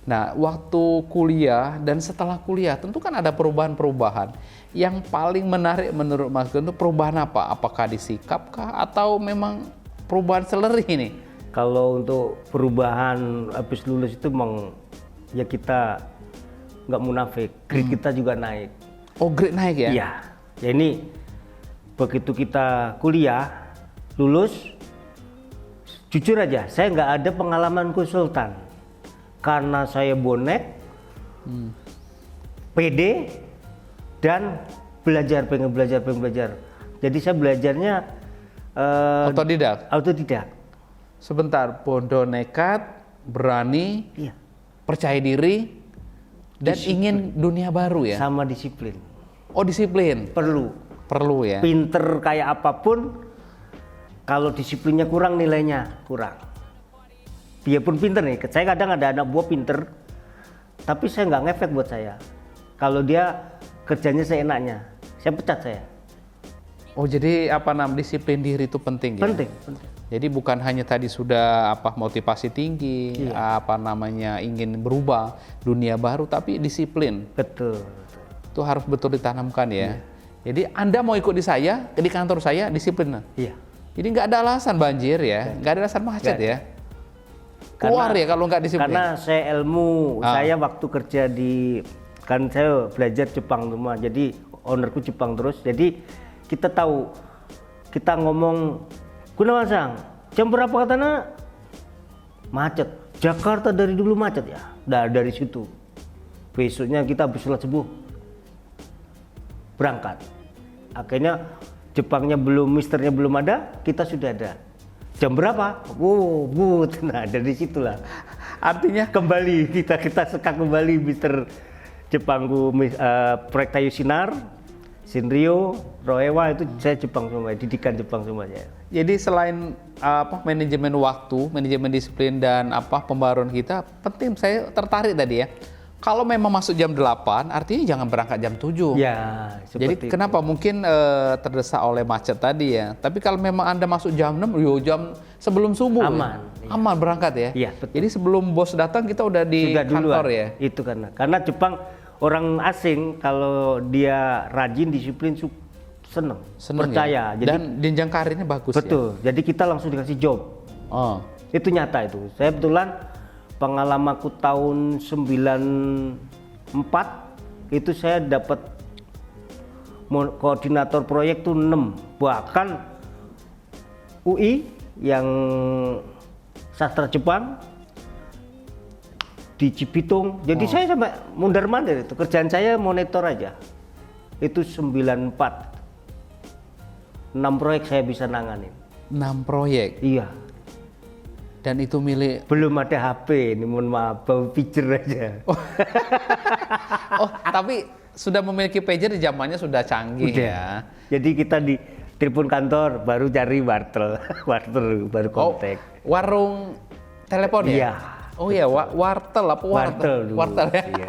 Nah, waktu kuliah dan setelah kuliah tentu kan ada perubahan-perubahan. Yang paling menarik menurut Mas Gun itu perubahan apa? Apakah di sikap kah atau memang perubahan selerih ini? Kalau untuk perubahan habis lulus itu memang ya kita nggak munafik, grade kita juga naik. Oh, grade naik ya? Iya. Ya ini begitu kita kuliah, lulus, jujur aja, saya nggak ada pengalaman konsultan. Karena saya bonek, PD, dan pengen belajar. Jadi saya belajarnya autodidak. Sebentar, bodoh nekat, berani, percaya diri, dan ingin dunia baru ya? Sama disiplin. Oh, disiplin. Perlu ya. Pinter kayak apapun, kalau disiplinnya kurang nilainya kurang. Biarpun pinter nih, saya kadang ada anak buah pinter, tapi saya nggak ngefek buat saya. Kalau dia kerjanya seenaknya, saya pecat saya. Oh, jadi disiplin diri itu penting ya? Penting. Jadi bukan hanya tadi sudah motivasi tinggi, ingin berubah dunia baru, tapi disiplin. Betul. Itu harus betul ditanamkan ya. Jadi Anda mau ikut di kantor saya, disiplin. Iya. Jadi nggak ada alasan banjir ya, nggak ada alasan macet ya. Keluar ya kalau nggak disiplin. Karena saya saya waktu kerja kan saya belajar Jepang semua, jadi ownerku Jepang terus. Jadi kita tahu, kita ngomong, Gunawan Sang, jam berapa katanya macet. Jakarta dari dulu macet ya. Nah dari situ, besoknya kita habis sholat subuh berangkat. Akhirnya Jepangnya misternya belum ada, kita sudah ada. Jam berapa? Nah dari situlah. Artinya Kembali kita sekak kembali Mister Jepangku, proyek Tayu Sinar, Shinryo, Roewa itu saya Jepang semua, didikan Jepang semuanya. jadi selain manajemen waktu, manajemen disiplin dan pembaruan kita, penting saya tertarik tadi ya. Kalau memang masuk jam 8, artinya jangan berangkat jam 7. Ya, Jadi kenapa mungkin terdesak oleh macet tadi ya. Tapi kalau memang Anda masuk jam 6, jam sebelum subuh. Aman. Ya? Aman berangkat ya. Iya, betul. Jadi sebelum bos datang kita udah di kantor ya. Itu karena Jepang orang asing kalau dia rajin disiplin seneng percaya. Ya? Dan jenjang karirnya bagus. Betul. Ya? Jadi kita langsung dikasih job. Oh. Itu nyata itu. Saya kebetulan pengalamanku tahun 94 itu saya dapat koordinator proyek tuh 6, bahkan UI yang sastra Jepang di Cibitung. Jadi saya sampai mundar-mandir itu, kerjaan saya monitor aja. Itu 94. 6 proyek saya bisa nanganin. 6 proyek. Iya. Dan itu milik Belum ada HP, ini mohon maaf, bawa pager aja. Oh, tapi sudah memiliki pager di zamannya sudah canggih ya. Jadi kita di telepon kantor baru cari wartel, baru kontak. Warung telepon ya? Iya. Oh iya, wartel apa Wartel dulu. Wartel ya. Iya.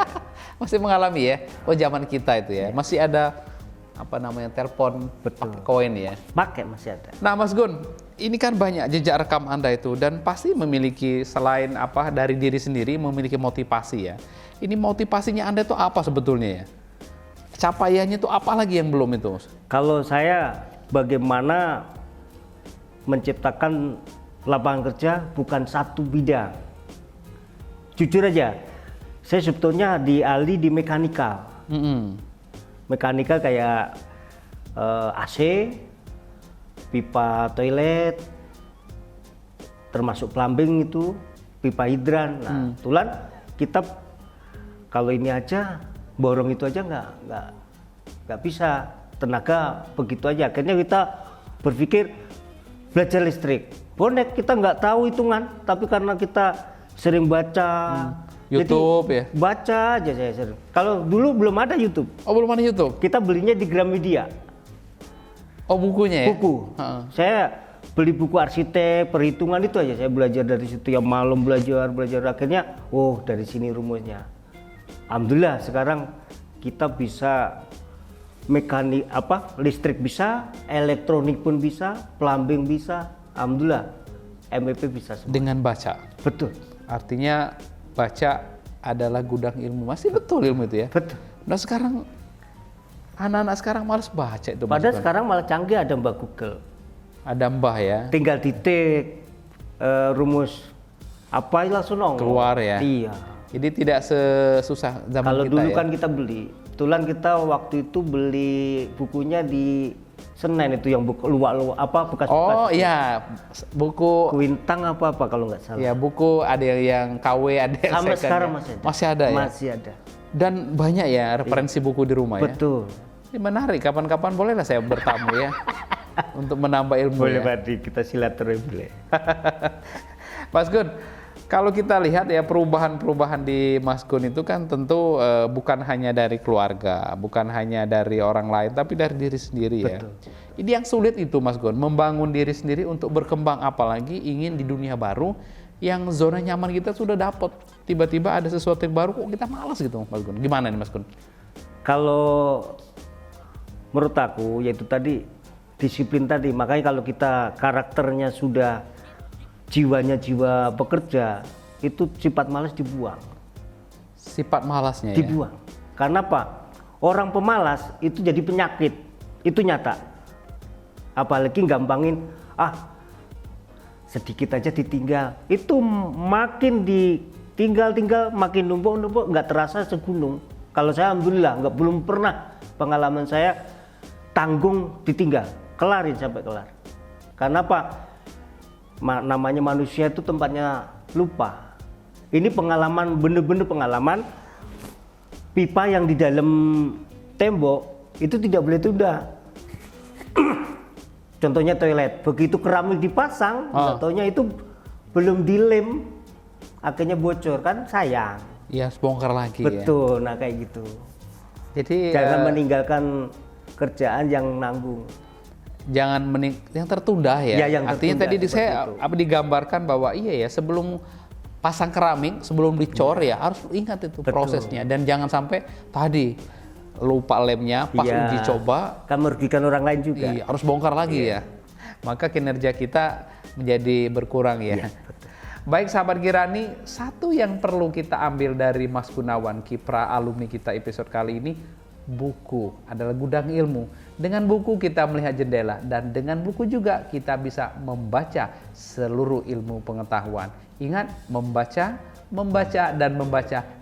Masih mengalami ya. Oh, zaman kita itu ya. Masih ada telepon pakai koin ya. Pakai masih ada. Nah, Mas Gun, ini kan banyak jejak rekam Anda itu dan pasti memiliki selain dari diri sendiri memiliki motivasi ya. Ini motivasinya Anda itu apa sebetulnya ya? Capaiannya itu apa lagi yang belum itu, Mas? Kalau saya bagaimana menciptakan lapangan kerja bukan satu bidang. Jujur aja, saya sebetulnya di mekanikal. Mekanikal kayak AC, pipa toilet, termasuk plumbing itu, pipa hidran. Nah, kebetulan kita kalau ini aja, borong itu aja nggak bisa, tenaga begitu aja. Akhirnya kita berpikir belajar listrik. Bonek kita nggak tahu hitungan, tapi karena kita sering baca. YouTube jadi, ya? Baca aja saya sering. Kalau dulu belum ada YouTube. Oh, belum ada YouTube? Kita belinya di Gramedia. Oh, bukunya ya? Buku. Saya beli buku arsitek, perhitungan itu aja. Saya belajar dari situ, yang malam belajar. Akhirnya, dari sini rumusnya. Alhamdulillah sekarang kita bisa listrik bisa, elektronik pun bisa, plumbing bisa. Alhamdulillah, MEP bisa semua. Dengan baca? Betul. Artinya baca adalah gudang ilmu. Masih betul ilmu itu ya? Betul. Nah sekarang anak-anak sekarang malas baca itu. Padahal sekarang malah canggih, ada Mbak Google. Ada Mbah ya. Tinggal titik rumus apa langsung nongol. Keluar ya. Iya. Jadi tidak sesusah zaman Kalau kita dulu ya. kan kita beli. Kebetulan kita waktu itu beli bukunya di Senen itu yang buku luak-luak bekas-bekas. Oh iya, buku Kuintang apa kalau nggak salah. ya, buku ada yang KW, ada yang Sampai second sekarang ya. masih ada. ya. Masih ada. Dan banyak ya referensi buku di rumah ya. Betul. Ini menarik. Kapan-kapan bolehlah saya bertamu ya untuk menambah ilmu. Boleh ya. Pak, kita silaturahmi boleh. Mas Gun, kalau kita lihat ya perubahan-perubahan di Mas Gun itu kan tentu bukan hanya dari keluarga, bukan hanya dari orang lain, tapi dari diri sendiri. Betul. Ya. Ini yang sulit itu Mas Gun, membangun diri sendiri untuk berkembang, apalagi ingin di dunia baru yang zona nyaman kita sudah dapat. Tiba-tiba ada sesuatu yang baru, kok kita malas gitu Mas Gun. Gimana nih Mas Gun? Kalau menurut aku yaitu tadi disiplin tadi, makanya kalau kita karakternya sudah jiwanya jiwa pekerja, itu sifat malas dibuang. Sifat malasnya ya? Dibuang. Karena apa? Orang pemalas itu jadi penyakit. Itu nyata. Apalagi gampangin, sedikit aja ditinggal. Itu makin ditinggal makin numpuk nggak terasa segunung. Kalau saya alhamdulillah belum pernah pengalaman saya tanggung ditinggal, kelarin sampai kelar. Karena apa? Namanya manusia itu tempatnya lupa. Ini pengalaman, bener-bener pengalaman. Pipa yang di dalam tembok itu tidak boleh tunda. Contohnya toilet, begitu keramik dipasang, contohnya itu belum dilem, akhirnya bocor, kan sayang. Iya, bongkar lagi. Betul, nah kayak gitu. Jadi jangan meninggalkan kerjaan yang nanggung. Jangan yang tertunda ya. Yang artinya tertunda, tadi saya digambarkan bahwa iya ya, sebelum pasang keramik, sebelum dicor ya harus ingat itu prosesnya, dan jangan sampai tadi lupa lemnya pas uji coba, kan merugikan orang lain juga. Iya, harus bongkar lagi ya. Maka kinerja kita menjadi berkurang ya. Baik sahabat Kirani, satu yang perlu kita ambil dari Mas Gunawan, kiprah alumni kita episode kali ini, buku adalah gudang ilmu. Dengan buku kita melihat jendela, dan dengan buku juga kita bisa membaca seluruh ilmu pengetahuan. Ingat, membaca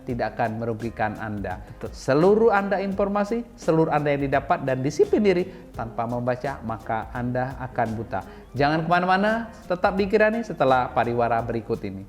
tidak akan merugikan Anda. Betul. Seluruh Anda informasi, seluruh Anda yang didapat dan disiplin diri tanpa membaca, maka Anda akan buta. Jangan kemana-mana, tetap di Kirani setelah pariwara berikut ini.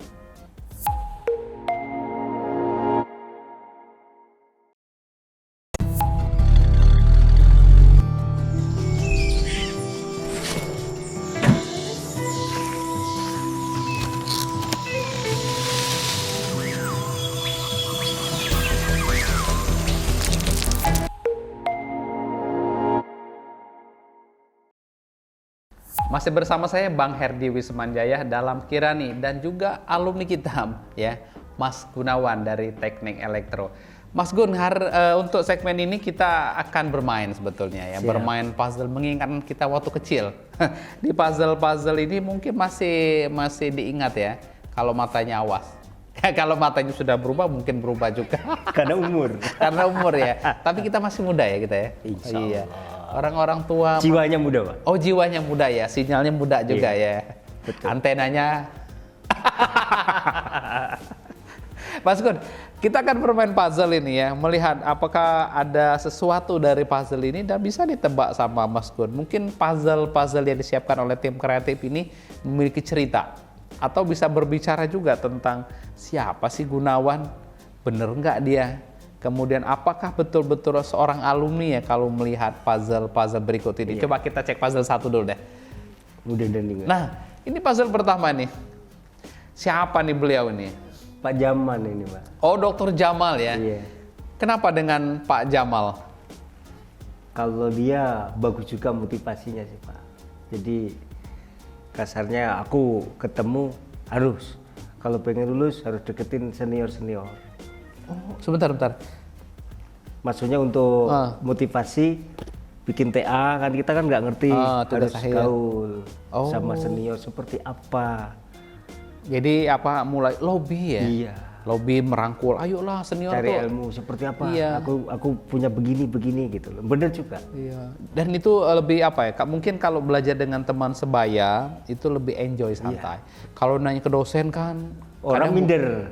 Masih bersama saya Bang Herdi Wismanjaya dalam Kirani, dan juga alumni kita ya, Mas Gunawan dari Teknik Elektro. Mas Gun, untuk segmen ini kita akan bermain sebetulnya ya. Siap. Bermain puzzle mengingatkan kita waktu kecil. Di puzzle ini mungkin masih diingat ya, kalau matanya awas. Kalau matanya sudah berubah mungkin berubah juga. Karena umur. Karena umur ya. Tapi kita masih muda ya kita ya. Insya Allah. Iya. Orang-orang tua jiwanya muda, Pak. Oh, jiwanya muda ya, sinyalnya muda juga ya. Betul. Antenanya. Mas Gun, kita akan bermain puzzle ini ya, melihat apakah ada sesuatu dari puzzle ini dan bisa ditebak sama Mas Gun. Mungkin puzzle yang disiapkan oleh tim kreatif ini memiliki cerita, atau bisa berbicara juga tentang siapa sih Gunawan, bener nggak dia? Kemudian apakah betul-betul seorang alumni ya kalau melihat puzzle berikut ini? Coba kita cek puzzle satu dulu deh. Nah, ini puzzle pertama nih. Siapa nih beliau ini? Pak Jamal ini, Pak. Oh, Dr. Jamal ya? Iya. Kenapa dengan Pak Jamal? Kalau dia bagus juga motivasinya sih, Pak. Jadi kasarnya aku ketemu harus, kalau pengen lulus harus deketin senior-senior. Oh, sebentar. Maksudnya untuk motivasi, bikin TA kan kita kan nggak ngerti, harus gaul sama senior seperti apa. Jadi mulai lobby ya? Iya. Lobby merangkul, ayolah senior cari tuh. ilmu seperti apa? Iya. Aku punya begini gitu loh. Bener juga. Iya. Dan itu lebih apa ya? Mungkin kalau belajar dengan teman sebaya itu lebih enjoy, santai. Iya. Kalau nanya ke dosen kan orang minder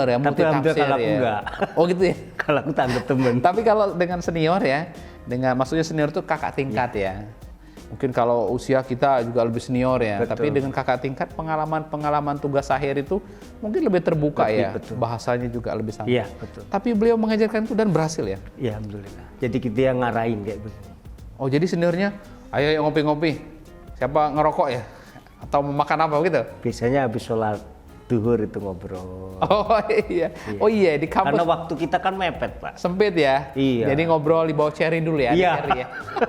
ya, tapi alhamdulillah kalau aku enggak. Oh gitu ya. Kalau aku tanggap temen. Tapi kalau dengan senior ya, maksudnya senior itu kakak tingkat ya. Mungkin kalau usia kita juga lebih senior ya. Betul. Tapi dengan kakak tingkat, pengalaman tugas akhir itu mungkin lebih terbuka ya. Betul. Bahasanya juga lebih santai. Iya, betul. Tapi beliau mengajarkan itu dan berhasil ya. Iya, alhamdulillah. Jadi kita yang ngarahin kayak gitu. Oh, jadi seniornya, ayo ngopi-ngopi. Siapa ngerokok ya? Atau makan apa gitu? Biasanya habis sholat duhur itu ngobrol. Oh iya. Oh iya, di kampus. Karena waktu kita kan mepet, Pak. Sempit ya? Iya. Jadi ngobrol di bawah cherry dulu ya? Iya. Cherry ya?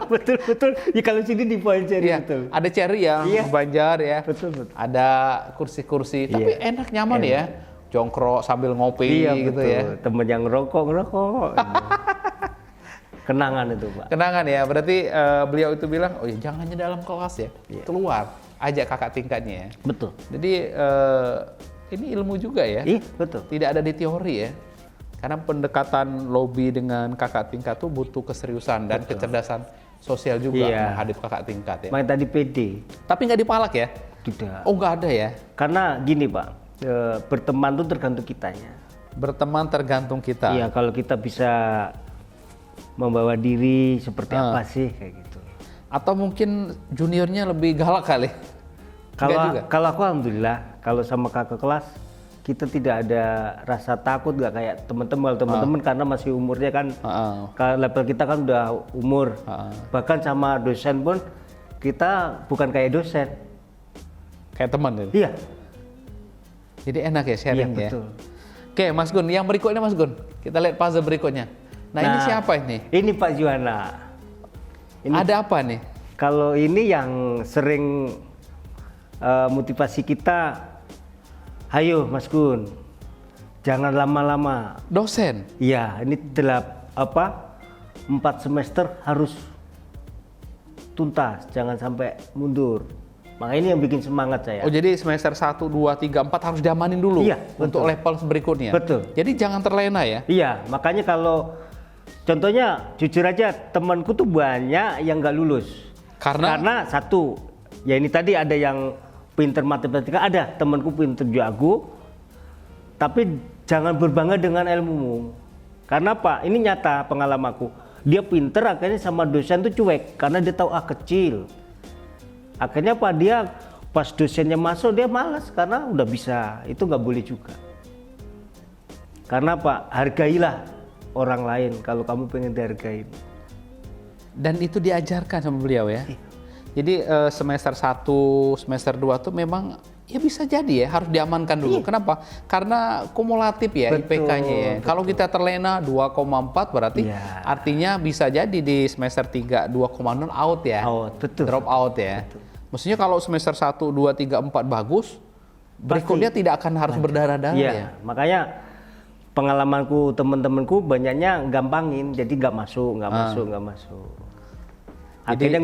betul. Ya kalau sini di bawah cherry, iya. Betul. Ada cherry ya, Banjar ya. Betul. Ada kursi-kursi, tapi enak, nyaman ya. Jongkrok sambil ngopi gitu ya. Temen yang ngerokok. Kenangan itu, Pak. Kenangan ya, berarti beliau itu bilang, oh ya jangan hanya dalam kelas ya, keluar, ajak kakak tingkatnya ya. Betul. Jadi ini ilmu juga ya. Iya, betul. Tidak ada di teori ya. Karena pendekatan lobby dengan kakak tingkat itu butuh keseriusan dan kecerdasan sosial juga Iya. menghadap kakak tingkat ya. Makanya tadi pede. Tapi nggak dipalak ya? Tidak. Oh nggak ada ya? Karena gini Pak, berteman tuh tergantung kitanya. Berteman tergantung kita. Iya, kalau kita bisa membawa diri seperti apa sih kayak gitu. Atau mungkin juniornya lebih galak kali? Nggak juga? Kalau aku alhamdulillah, kalau sama kakak kelas kita tidak ada rasa takut, nggak kayak teman-teman karena masih umurnya kan, level kita kan udah umur. Bahkan sama dosen pun kita bukan kayak dosen. Kayak teman ya? Iya. Jadi enak ya sharing Iya, ya? betul. Oke Mas Gun, yang berikutnya Mas Gun. Kita lihat puzzle berikutnya. Nah ini siapa ini? Ini Pak Juwana. Ini Ada apa nih? kalau ini yang sering motivasi kita, ayo Mas Gun, jangan lama-lama. Dosen? Iya, ini 4 semester harus tuntas, jangan sampai mundur. Makanya ini yang bikin semangat saya. Oh jadi semester 1, 2, 3, 4 harus diamanin dulu Iya, untuk betul. level berikutnya? Betul. Jadi jangan terlena ya? Iya, makanya kalau contohnya jujur aja temanku tuh banyak yang nggak lulus. Karena satu, ya ini tadi ada yang pinter matematika, ada temanku pinter jago, tapi jangan berbangga dengan ilmumu. Karena apa? Ini nyata pengalamanku. Dia pinter akhirnya sama dosen tuh cuek karena dia tahu kecil. Akhirnya apa? Dia pas dosennya masuk dia malas karena udah bisa. Itu nggak boleh juga. Karena apa? Hargailah orang lain kalau kamu pengen dihargain. Dan itu diajarkan sama beliau ya? Jadi semester 1, semester 2 tuh memang ya bisa jadi ya harus diamankan dulu. Kenapa? Karena kumulatif ya IPK-nya ya. Kalau kita terlena 2,4 berarti artinya bisa jadi di semester 3 2,0 out ya. Betul. Drop out ya. Betul. Maksudnya kalau semester 1, 2, 3, 4 bagus, berikutnya tidak akan harus berdarah-darah ya. Makanya pengalamanku teman-temanku banyaknya gampangin, jadi nggak masuk. Akhirnya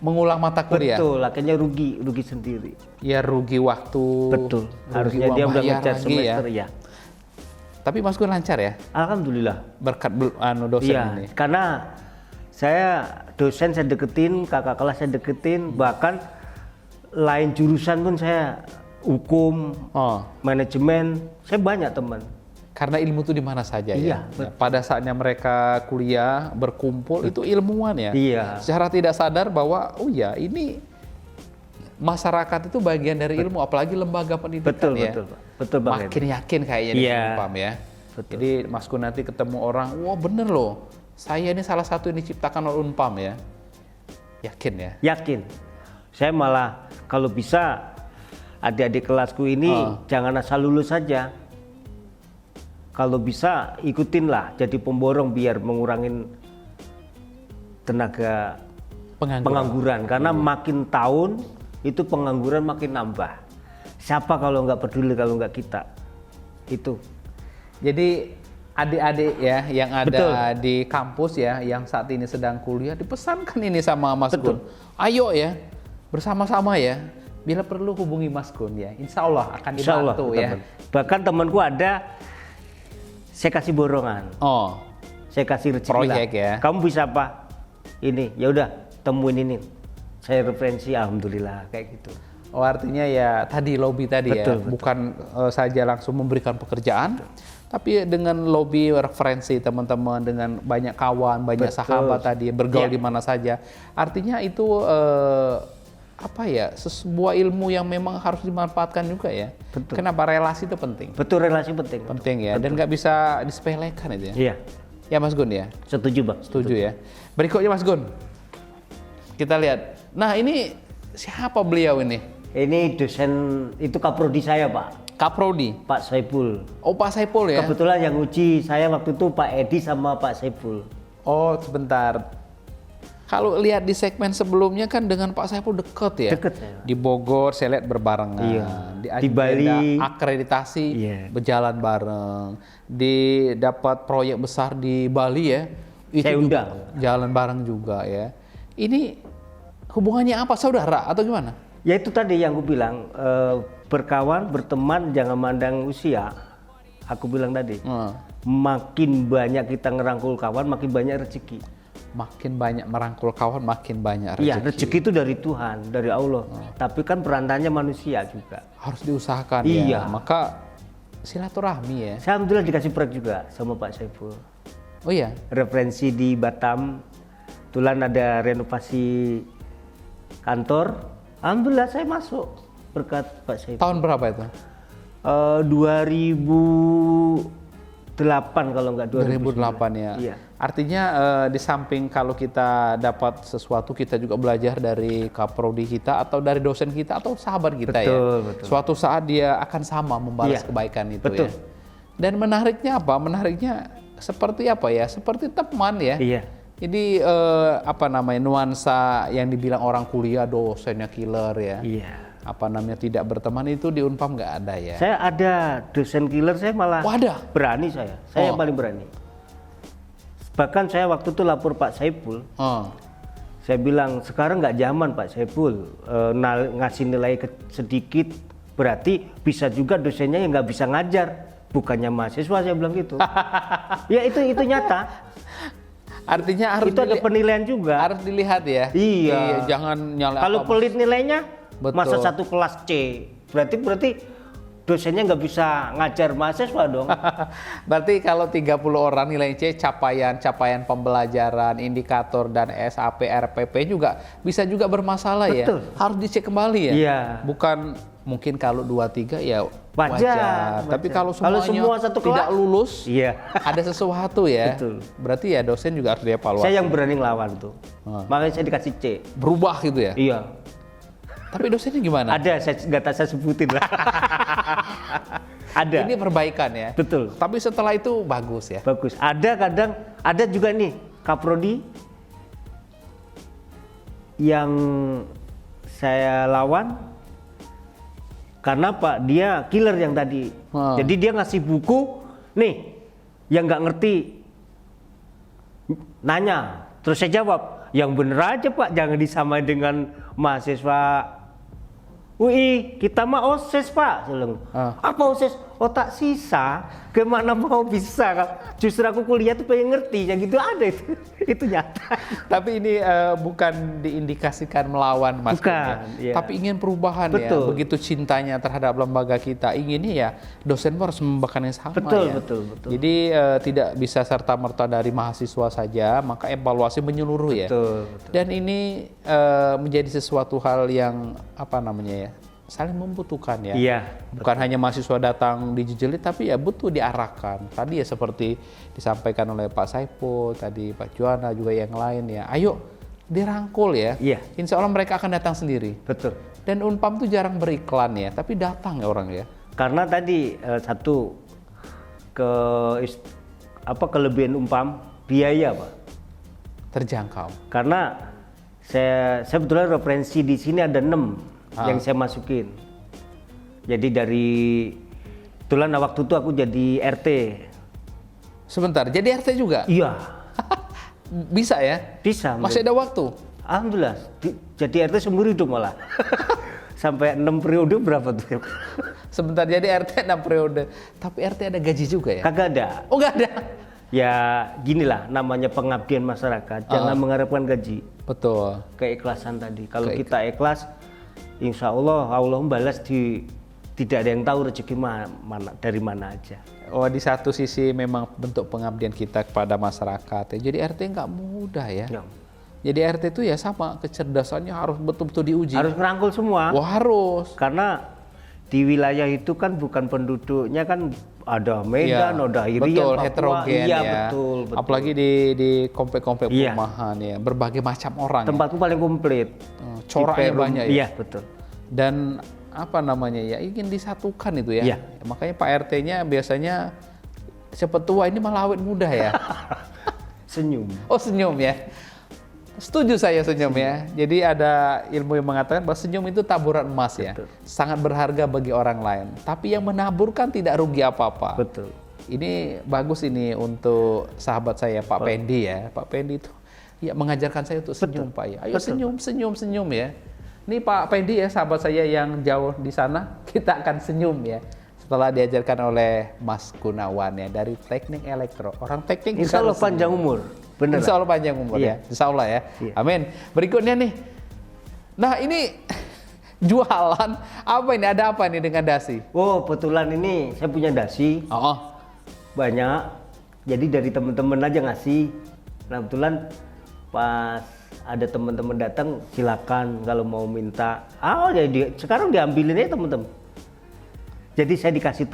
mengulang mata kuliah. Betul, akhirnya rugi sendiri. Ya rugi waktu. Betul. Rugi Harusnya uang dia udah bayar ngejar lagi semester ya. Tapi Mas Gun lancar ya? Alhamdulillah. Berkat dosen ini. Karena saya dosen saya deketin, kakak kelas saya deketin, bahkan lain jurusan pun saya hukum, manajemen, saya banyak teman. Karena ilmu itu di mana saja ya. Pada saatnya mereka kuliah berkumpul itu ilmuwan ya. Iya. Secara tidak sadar bahwa oh ya ini masyarakat itu bagian dari ilmu, apalagi lembaga pendidikan ya. Betul banget. Makin yakin kayaknya di Unpam ya. Jadi Mas Gun nanti ketemu orang, wah bener loh, saya ini salah satu yang diciptakan oleh Unpam ya. Yakin ya? Yakin. Saya malah kalau bisa adik-adik kelasku ini jangan asal lulus saja. Kalau bisa ikutinlah jadi pemborong biar mengurangin tenaga pengangguran. Karena makin tahun itu pengangguran makin nambah. Siapa kalau nggak peduli kalau nggak kita? Itu. Jadi adik-adik ya yang ada di kampus ya yang saat ini sedang kuliah dipesankan ini sama Mas Gun. Ayo ya bersama-sama ya. Bila perlu hubungi Mas Gun ya. Insya Allah akan dibantu ya. Bahkan temanku ada saya kasih borongan. Saya kasih rezeki proyek lah. Kamu bisa apa? Ini, ya udah temuin ini. Saya referensi, alhamdulillah kayak gitu. Oh artinya ya tadi lobby tadi ya, bukan saja langsung memberikan pekerjaan, tapi dengan lobby referensi teman-teman dengan banyak kawan, banyak sahabat tadi bergaul di mana saja. Artinya itu apa ya sebuah ilmu yang memang harus dimanfaatkan juga ya. Kenapa relasi itu penting? Betul, relasi penting. Penting ya, dan nggak bisa disepelekan itu ya. Iya. Ya Mas Gun ya. Setuju Bang. Setuju ya. Berikutnya Mas Gun, kita lihat. Nah ini siapa beliau ini? Ini dosen itu kaprodi saya Pak. Kaprodi? Pak Saiful. Oh Pak Saiful ya. Kebetulan yang uji saya waktu itu Pak Edi sama Pak Saiful. Oh sebentar. Kalau lihat di segmen sebelumnya kan dengan Pak Saiful dekat ya. Dekat ya. Di Bogor saya lihat berbarengan. Iya. Di Bali akreditasi berjalan bareng. Di dapat proyek besar di Bali ya. Itu saya undang. Jalan bareng juga ya. Ini hubungannya apa, saudara atau gimana? Ya itu tadi yang aku bilang, berkawan, berteman, jangan mandang usia. Aku bilang tadi, makin banyak kita ngerangkul kawan, makin banyak rezeki. Makin banyak merangkul kawan, makin banyak Iya, rezeki. rezeki itu dari Tuhan, dari Allah. Tapi kan perantaranya manusia juga. Harus diusahakan Iya. ya. Maka silaturahmi ya. Saya alhamdulillah dikasih proyek juga sama Pak Saiful. Oh iya. Referensi di Batam, kebetulan ada renovasi kantor. Alhamdulillah saya masuk berkat Pak Saiful. Tahun berapa itu? 2008 kalau nggak 2008 ya. Iya. Artinya di samping kalau kita dapat sesuatu, kita juga belajar dari kaprodi kita atau dari dosen kita atau sahabat kita ya. Betul. Suatu saat dia akan sama membalas Iya. kebaikan itu Betul. ya. Dan menariknya apa? Menariknya seperti apa ya? Seperti teman ya. Iya. Jadi nuansa yang dibilang orang kuliah dosennya killer ya. Iya. Tidak berteman itu di Unpam nggak ada ya. Saya ada dosen killer, saya malah Oh, ada? berani saya. Saya yang paling berani. Bahkan saya waktu itu lapor Pak Saiful. Oh. Saya bilang sekarang nggak zaman Pak Saiful ngasih nilai sedikit, berarti bisa juga dosennya yang nggak bisa ngajar, bukannya mahasiswa, saya bilang gitu. Ya itu nyata. Artinya harus Itu ada penilaian juga. harus dilihat ya. Iya. Jangan nyala. Kalau pelit nilainya, Betul. masa satu kelas C, berarti dosennya nggak bisa ngajar mahasiswa dong. Berarti kalau 30 orang nilai C capaian pembelajaran, indikator dan SAP, RPP juga bisa juga bermasalah Betul. ya. Harus dicek kembali ya. Iya. Bukan mungkin kalau 2-3 ya Wajar. Tapi kalau Kalau semuanya semua satu tidak kelas, lulus, iya. ada sesuatu ya. Betul. Berarti ya dosen juga harus dievaluasi. Saya yang berani ngelawan tuh. Makanya saya dikasih C. Berubah gitu ya. Iya. Tapi dosennya gimana? Ada, saya nggak tahu saya sebutin lah. Ada. Ini perbaikan ya. Betul. Tapi setelah itu bagus ya. Bagus. Ada juga nih Kaprodi yang saya lawan karena Pak dia killer yang tadi. Jadi dia ngasih buku nih yang nggak ngerti nanya, terus saya jawab yang bener aja Pak, jangan disamain dengan mahasiswa UI, kita mah OSIS Pak. Apa OSIS? Otak sisa, gimana mau bisa kan? Justru aku kuliah tuh pengen ngerti, yang gitu ada itu nyata. Tapi ini bukan diindikasikan melawan Mas. Bukan, ya. iya. Tapi ingin perubahan Betul. ya. Begitu cintanya terhadap lembaga kita, inginnya ya dosen harus membawakan yang sama Betul, ya. betul. Jadi tidak bisa serta-merta dari mahasiswa saja, maka evaluasi menyeluruh ya. Betul. Dan ini menjadi sesuatu hal yang saling membutuhkan ya. Iya. Bukan hanya mahasiswa datang dijejelit, tapi ya butuh diarahkan. Tadi ya seperti disampaikan oleh Pak Saiful, tadi Pak Juana juga yang lain ya. Ayo dirangkul ya. Iya. Insya Allah mereka akan datang sendiri. Betul. Dan Unpam tuh jarang beriklan ya, tapi datang ya orang ya. Karena tadi satu kelebihan Unpam biaya Pak. Terjangkau. Karena saya sebetulnya referensi di sini ada 6 yang saya masukin. Jadi kebetulan waktu itu aku jadi RT. Sebentar, jadi RT juga? Iya. Bisa ya? Bisa. Masih ada waktu? Alhamdulillah. Jadi RT seumur hidup malah. Sampai 6 periode berapa tuh? Sebentar, jadi RT 6 periode. Tapi RT ada gaji juga ya? Kagak ada. Oh nggak ada? Ya ginilah namanya pengabdian masyarakat. Jangan mengharapkan gaji. Betul. Keikhlasan tadi. Kalau kita ikhlas, insya Allah membalas tidak ada yang tahu rezeki dari mana aja. Oh, di satu sisi memang bentuk pengabdian kita kepada masyarakat ya. Jadi RT nggak mudah ya. Ya. Jadi RT itu ya sama, kecerdasannya harus betul-betul diuji. Harus ngerangkul semua. Wah, harus. Karena di wilayah itu kan bukan penduduknya kan ada Medan, Iya, ada Irian, betul, Papua. heterogen Iya, ya. betul. Apalagi di komplek-komplek Iya. perumahan ya, berbagai macam orang. Tempatku paling komplit. Coraknya Tipe banyak ya. Iya, betul. Dan ya ingin disatukan itu ya. Iya. Makanya Pak RT-nya biasanya cepet tua, ini malah awet muda ya. Senyum. Oh, senyum ya. Setuju saya senyum ya. Jadi ada ilmu yang mengatakan bahwa senyum itu taburan emas ya. Betul. Sangat berharga bagi orang lain. Tapi yang menaburkan tidak rugi apa-apa. Betul. Ini bagus ini untuk sahabat saya Pak Pendi ya. Pak Pendi itu ya mengajarkan saya untuk senyum Pak ya. Ayo senyum ya. Ini Pak Pendi ya, sahabat saya yang jauh di sana, kita akan senyum ya. Setelah diajarkan oleh Mas Gunawan ya dari teknik elektro. Orang teknik Insya Allah harus panjang senyum. umur. Bener. Insya Allah panjang umur Iya. ya. Insya Allah ya. Iya. Amin. Berikutnya nih. Nah ini jualan apa ini? Ada apa nih dengan dasi? Oh, kebetulan ini saya punya dasi Oh, banyak. Jadi dari teman-teman aja ngasih. Nah, kebetulan pas ada teman-teman datang, silakan kalau mau minta. Oh, jadi sekarang diambilin aja teman-teman. Jadi saya dikasih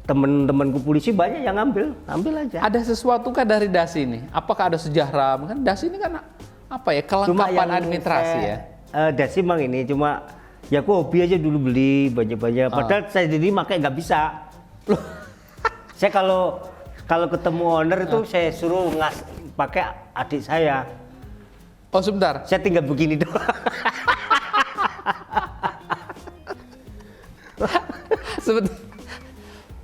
temen-temenku polisi banyak yang ambil aja. ada sesuatu kah dari dasi ini? Apakah ada sejarah? Kan dasi ini kan apa ya? Kelengkapan administrasi ya. Dasi emang ini cuma ya aku hobi aja dulu beli banyak-banyak. Padahal saya sendiri pakai nggak bisa. Saya kalau ketemu owner itu saya suruh pakai adik saya. Oh sebentar. Saya tinggal begini doang. Sebentar.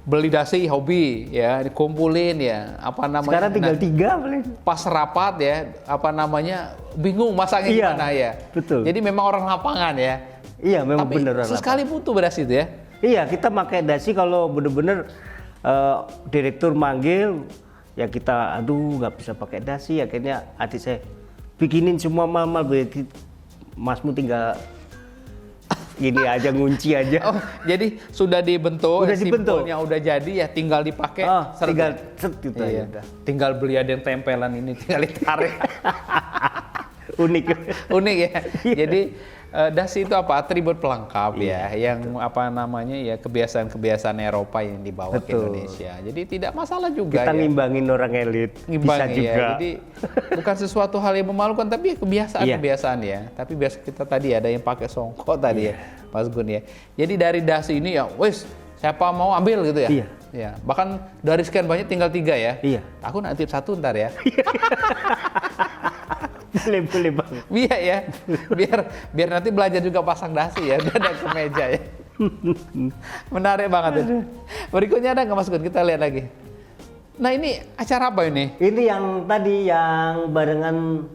Beli dasi hobi ya, dikumpulin ya, apa namanya? Sekarang tinggal 3 beli. Pas rapat ya, apa namanya? Bingung masaknya Iya, gimana ya. betul. Jadi memang orang lapangan ya. Iya, memang Tapi bener. sesekali butuh beras itu ya. Iya, kita pakai dasi kalau bener-bener direktur manggil ya kita aduh nggak bisa pakai dasi, akhirnya adik saya bikinin semua mal-mal, masmu tinggal gini aja, ngunci aja. Oh, jadi sudah dibentuk, Udah dibentuk. simpelnya udah jadi ya, tinggal dipakai. Tinggal set gitu Iya. aja udah. Tinggal beli ada yang tempelan ini, tinggal ditarik. Unik. Unik ya. Iya. Jadi dasi itu apa? Atribut pelengkap ya, yang apa namanya ya, kebiasaan-kebiasaan Eropa yang dibawa ke Betul. Indonesia. Jadi tidak masalah juga Kita ya. ngimbangin orang elit, bisa Ngimbangi juga. ya. Jadi bukan sesuatu hal yang memalukan, tapi kebiasaan-kebiasaan Iya. ya. Tapi biasa kita tadi ada yang pakai songkok tadi ya, Mas Gun ya. Jadi dari dasi ini ya, wes siapa mau ambil gitu ya. Iya. Ya, bahkan dari sekian banyak tinggal 3 ya. Iya. Aku nanti 1 ntar ya. Boleh bang. Iya ya. Biar nanti belajar juga pasang dasi ya, udah ada ke meja ya. Menarik banget ya. Berikutnya ada nggak Mas Gun? Kita lihat lagi. Nah ini acara apa ini? Ini yang tadi yang barengan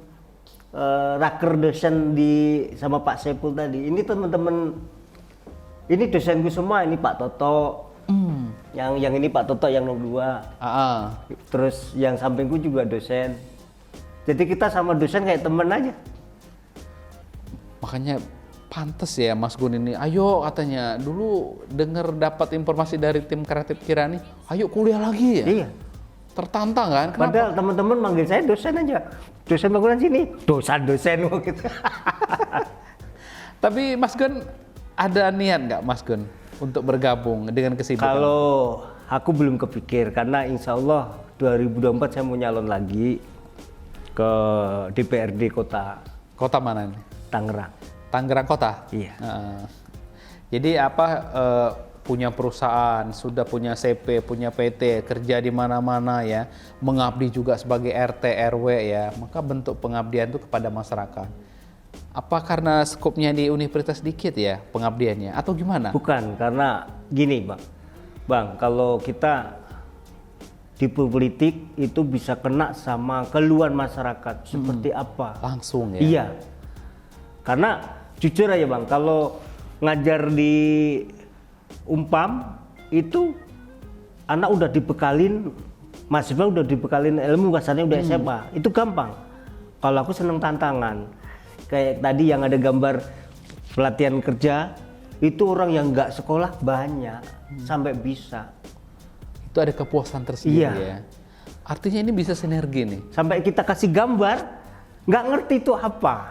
raker dosen sama Pak Sepul tadi. Ini teman-teman, ini dosenku semua, ini Pak Toto. Yang ini Pak Toto yang nomor 2. Terus yang sampingku juga dosen. Jadi kita sama dosen kayak temen aja. Makanya pantes ya Mas Gun ini. Ayo katanya, dulu dengar dapat informasi dari tim kreatif Kirani, ayo kuliah lagi ya. Iya. Tertantang kan? Kenapa? Padahal teman-teman manggil saya dosen aja. Dosen bangunan sini, dosen gitu. Tapi Mas Gun ada niat nggak Mas Gun untuk bergabung dengan kesibukan? Kalau aku belum kepikir, karena insya Allah 2024 saya mau nyalon lagi ke DPRD Kota mana nih? Tangerang. Tangerang Kota? Iya. Jadi apa, punya perusahaan, sudah punya CP, punya PT, kerja di mana-mana ya, mengabdi juga sebagai RT, RW ya, maka bentuk pengabdian itu kepada masyarakat. Apa karena skopnya di universitas sedikit ya pengabdiannya, atau gimana? Bukan, karena gini Bang, kalau kita di politik itu bisa kena sama keluhan masyarakat seperti apa. Langsung ya? Iya, karena jujur aja Bang, kalau ngajar di Umpam itu anak udah dibekalin, mahasiswa udah dibekalin ilmu, kasarnya udah SMA, itu gampang. Kalau aku seneng tantangan, kayak tadi yang ada gambar pelatihan kerja, itu orang yang nggak sekolah banyak sampai bisa. Itu ada kepuasan tersendiri Iya. ya. Artinya ini bisa sinergi nih. Sampai kita kasih gambar, nggak ngerti itu apa,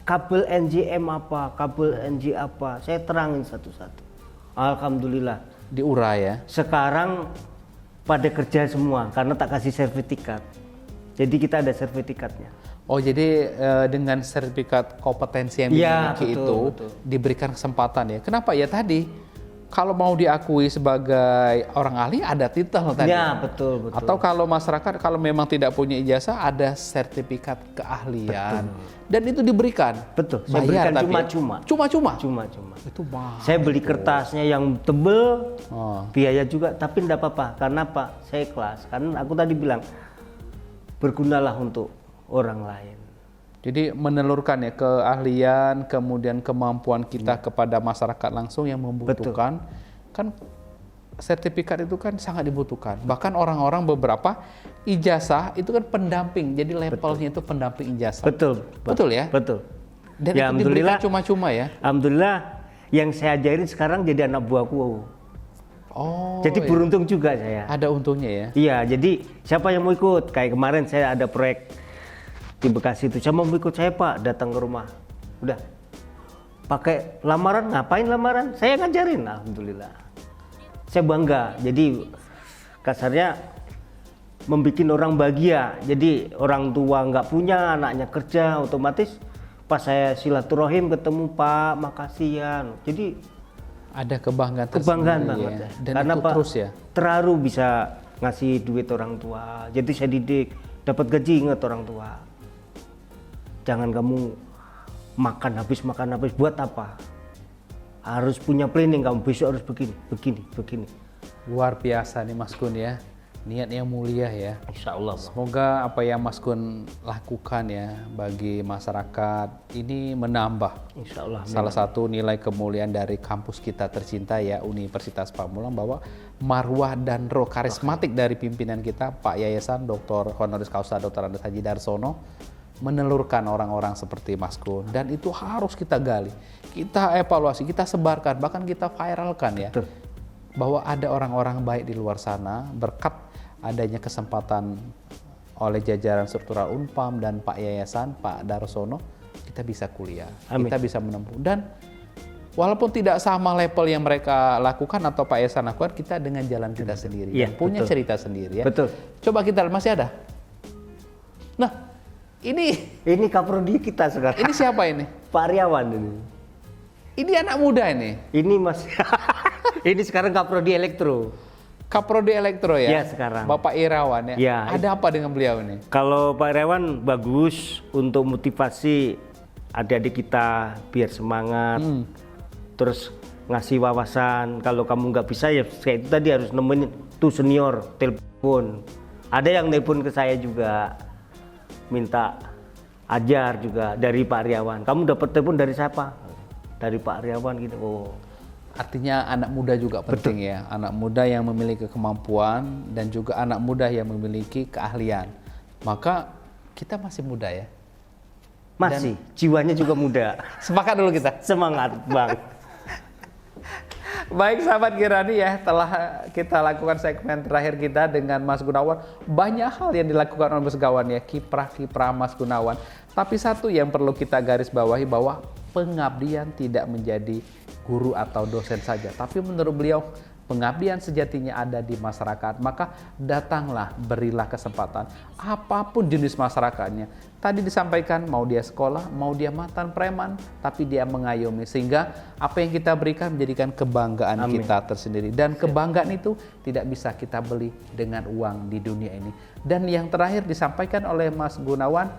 kabel NJM apa, kabel NJ apa, saya terangin satu-satu. Alhamdulillah. Diurai ya. Sekarang pada kerja semua karena tak kasih sertifikat. Jadi kita ada sertifikatnya. Oh jadi dengan sertifikat kompetensi yang Iya, dimiliki betul, itu betul. diberikan kesempatan ya. Kenapa ya tadi? Kalau mau diakui sebagai orang ahli ada titel tadi. Ya betul. Atau kalau masyarakat kalau memang tidak punya ijazah ada sertifikat keahlian. Dan itu diberikan. Betul. Saya Bayar berikan tapi ya. cuma-cuma. Cuma-cuma. Cuma-cuma. Itu mahal. Saya beli kertasnya yang tebel, Oh. biaya juga, tapi enggak apa-apa. Karena Pak, saya ikhlas. Karena aku tadi bilang bergunalah untuk orang lain. Jadi menelurkan ya keahlian, kemudian kemampuan kita kepada masyarakat langsung yang membutuhkan. Kan sertifikat itu kan sangat dibutuhkan. Bahkan orang-orang beberapa ijazah itu kan pendamping, jadi levelnya itu pendamping ijazah. Betul. Betul ya? Betul. Dan Ya, itu diberikan alhamdulillah. cuma-cuma ya? Alhamdulillah yang saya ajarin sekarang jadi anak buahku. Oh, Jadi iya. beruntung juga saya. Ada untungnya ya? Iya, jadi siapa yang mau ikut? Kayak kemarin saya ada proyek di Bekasi itu, saya mau ikut, saya Pak datang ke rumah. Udah. Pakai lamaran, ngapain lamaran? Saya ngajarin, alhamdulillah. Saya bangga. Jadi kasarnya membuat orang bahagia. Jadi orang tua nggak punya, anaknya kerja, otomatis pas saya silaturahim ketemu Pak, makasih ya. Jadi Ada kebanggaan kebanggaan tersendiri banget ya. ya. Dan Karena itu Pak terus ya? terharu bisa ngasih duit orang tua. Jadi saya didik, dapat gaji ingat orang tua. Jangan kamu makan habis buat apa? Harus punya planning, kamu besok harus begini. Luar biasa nih Mas Gun ya. Niat yang mulia ya. Insya Allah. Bang. Semoga apa yang Mas Gun lakukan ya bagi masyarakat ini menambah Insya Allah. salah satu nilai kemuliaan dari kampus kita tercinta ya, Universitas Pamulang, bahwa marwah dan roh karismatik dari pimpinan kita Pak Yayasan Dr. Honoris Causa Dr. Andes Haji Darsono menelurkan orang-orang seperti Mas Gun, dan itu harus kita gali, kita evaluasi, kita sebarkan, bahkan kita viralkan ya. Betul. Bahwa ada orang-orang baik di luar sana berkat adanya kesempatan oleh jajaran struktural Unpam dan Pak Yayasan, Pak Darsono, kita bisa kuliah, Amin. kita bisa menempuh. Dan walaupun tidak sama level yang mereka lakukan atau Pak Yayasan lakukan, kita dengan jalan kita sendiri, Iya, dan punya betul. cerita sendiri ya. Betul. Coba kita masih ada. Nah, Ini kaprodi kita sekarang. ini siapa ini? Pak Aryawan ini. Ini anak muda ini, Ini Mas. Ini sekarang kaprodi elektro. Kaprodi Elektro ya? Iya, sekarang. Bapak Irawan ya? Iya. Ada apa dengan beliau ini? Kalau Pak Aryawan bagus untuk motivasi adik-adik kita biar semangat, terus ngasih wawasan. Kalau kamu nggak bisa ya kayak itu tadi harus nemenin tuh senior telepon. Ada yang telepon ke saya juga minta ajar juga dari Pak Aryawan. Kamu dapat telepon dari siapa? Dari Pak Aryawan gitu. Oh. Artinya anak muda juga penting ya, anak muda yang memiliki kemampuan dan juga anak muda yang memiliki keahlian. Maka kita masih muda ya. Masih, jiwanya juga muda. Sepakat dulu kita. Semangat, Bang. Baik sahabat Kirani ya, telah kita lakukan segmen terakhir kita dengan Mas Gunawan. Banyak hal yang dilakukan oleh Mas Gunawan ya, kiprah-kiprah Mas Gunawan. Tapi satu yang perlu kita garis bawahi, bahwa pengabdian tidak menjadi guru atau dosen saja, tapi menurut beliau pengabdian sejatinya ada di masyarakat. Maka datanglah, berilah kesempatan apapun jenis masyarakatnya. Tadi disampaikan, mau dia sekolah, mau dia mantan preman, tapi dia mengayomi, sehingga apa yang kita berikan menjadikan kebanggaan Amin. kita tersendiri. Dan kebanggaan itu tidak bisa kita beli dengan uang di dunia ini. Dan yang terakhir disampaikan oleh Mas Gunawan,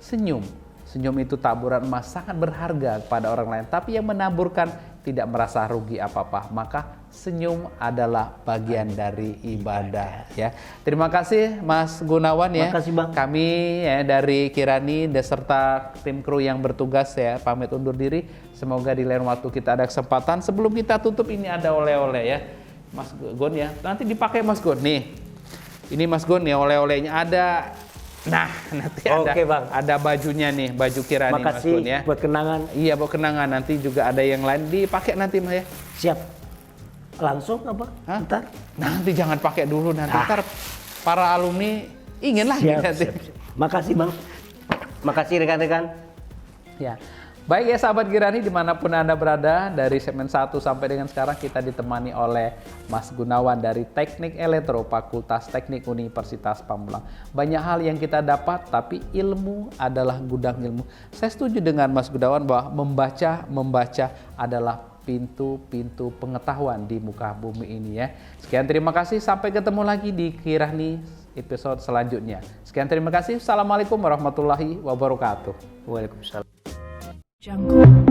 senyum. Senyum itu taburan emas, sangat berharga kepada orang lain, tapi yang menaburkan tidak merasa rugi apa-apa. Maka senyum adalah bagian dari ibadah ya. Terima kasih Mas Gunawan ya. Terima kasih, Bang. Kami ya dari Kirani beserta tim kru yang bertugas ya pamit undur diri. Semoga di lain waktu kita ada kesempatan. Sebelum kita tutup, ini ada oleh-oleh ya Mas Gun ya. Nanti dipakai Mas Gun nih. Ini Mas Gun ya, oleh-olehnya ada. Nah, nanti Oke, Bang. ada bajunya nih, baju Kirani Mas Makasih Gun ya. buat kenangan. Iya, buat kenangan. Nanti juga ada yang lain dipakai nanti Mas ya. Siap. Langsung apa? Hah? Ntar. Nanti jangan pakai dulu, nanti ntar para alumni ingin lagi nanti. Siap. Makasih Bang. Makasih rekan-rekan. Ya. Baik ya sahabat Kirani, dimanapun Anda berada, dari segmen 1 sampai dengan sekarang kita ditemani oleh Mas Gunawan dari Teknik Elektro Fakultas Teknik Universitas Pamulang. Banyak hal yang kita dapat, tapi ilmu adalah gudang ilmu. Saya setuju dengan Mas Gunawan bahwa membaca adalah pintu-pintu pengetahuan di muka bumi ini ya. Sekian terima kasih, sampai ketemu lagi di Kirani episode selanjutnya. Sekian terima kasih. Assalamualaikum warahmatullahi wabarakatuh. Waalaikumsalam. Jungle.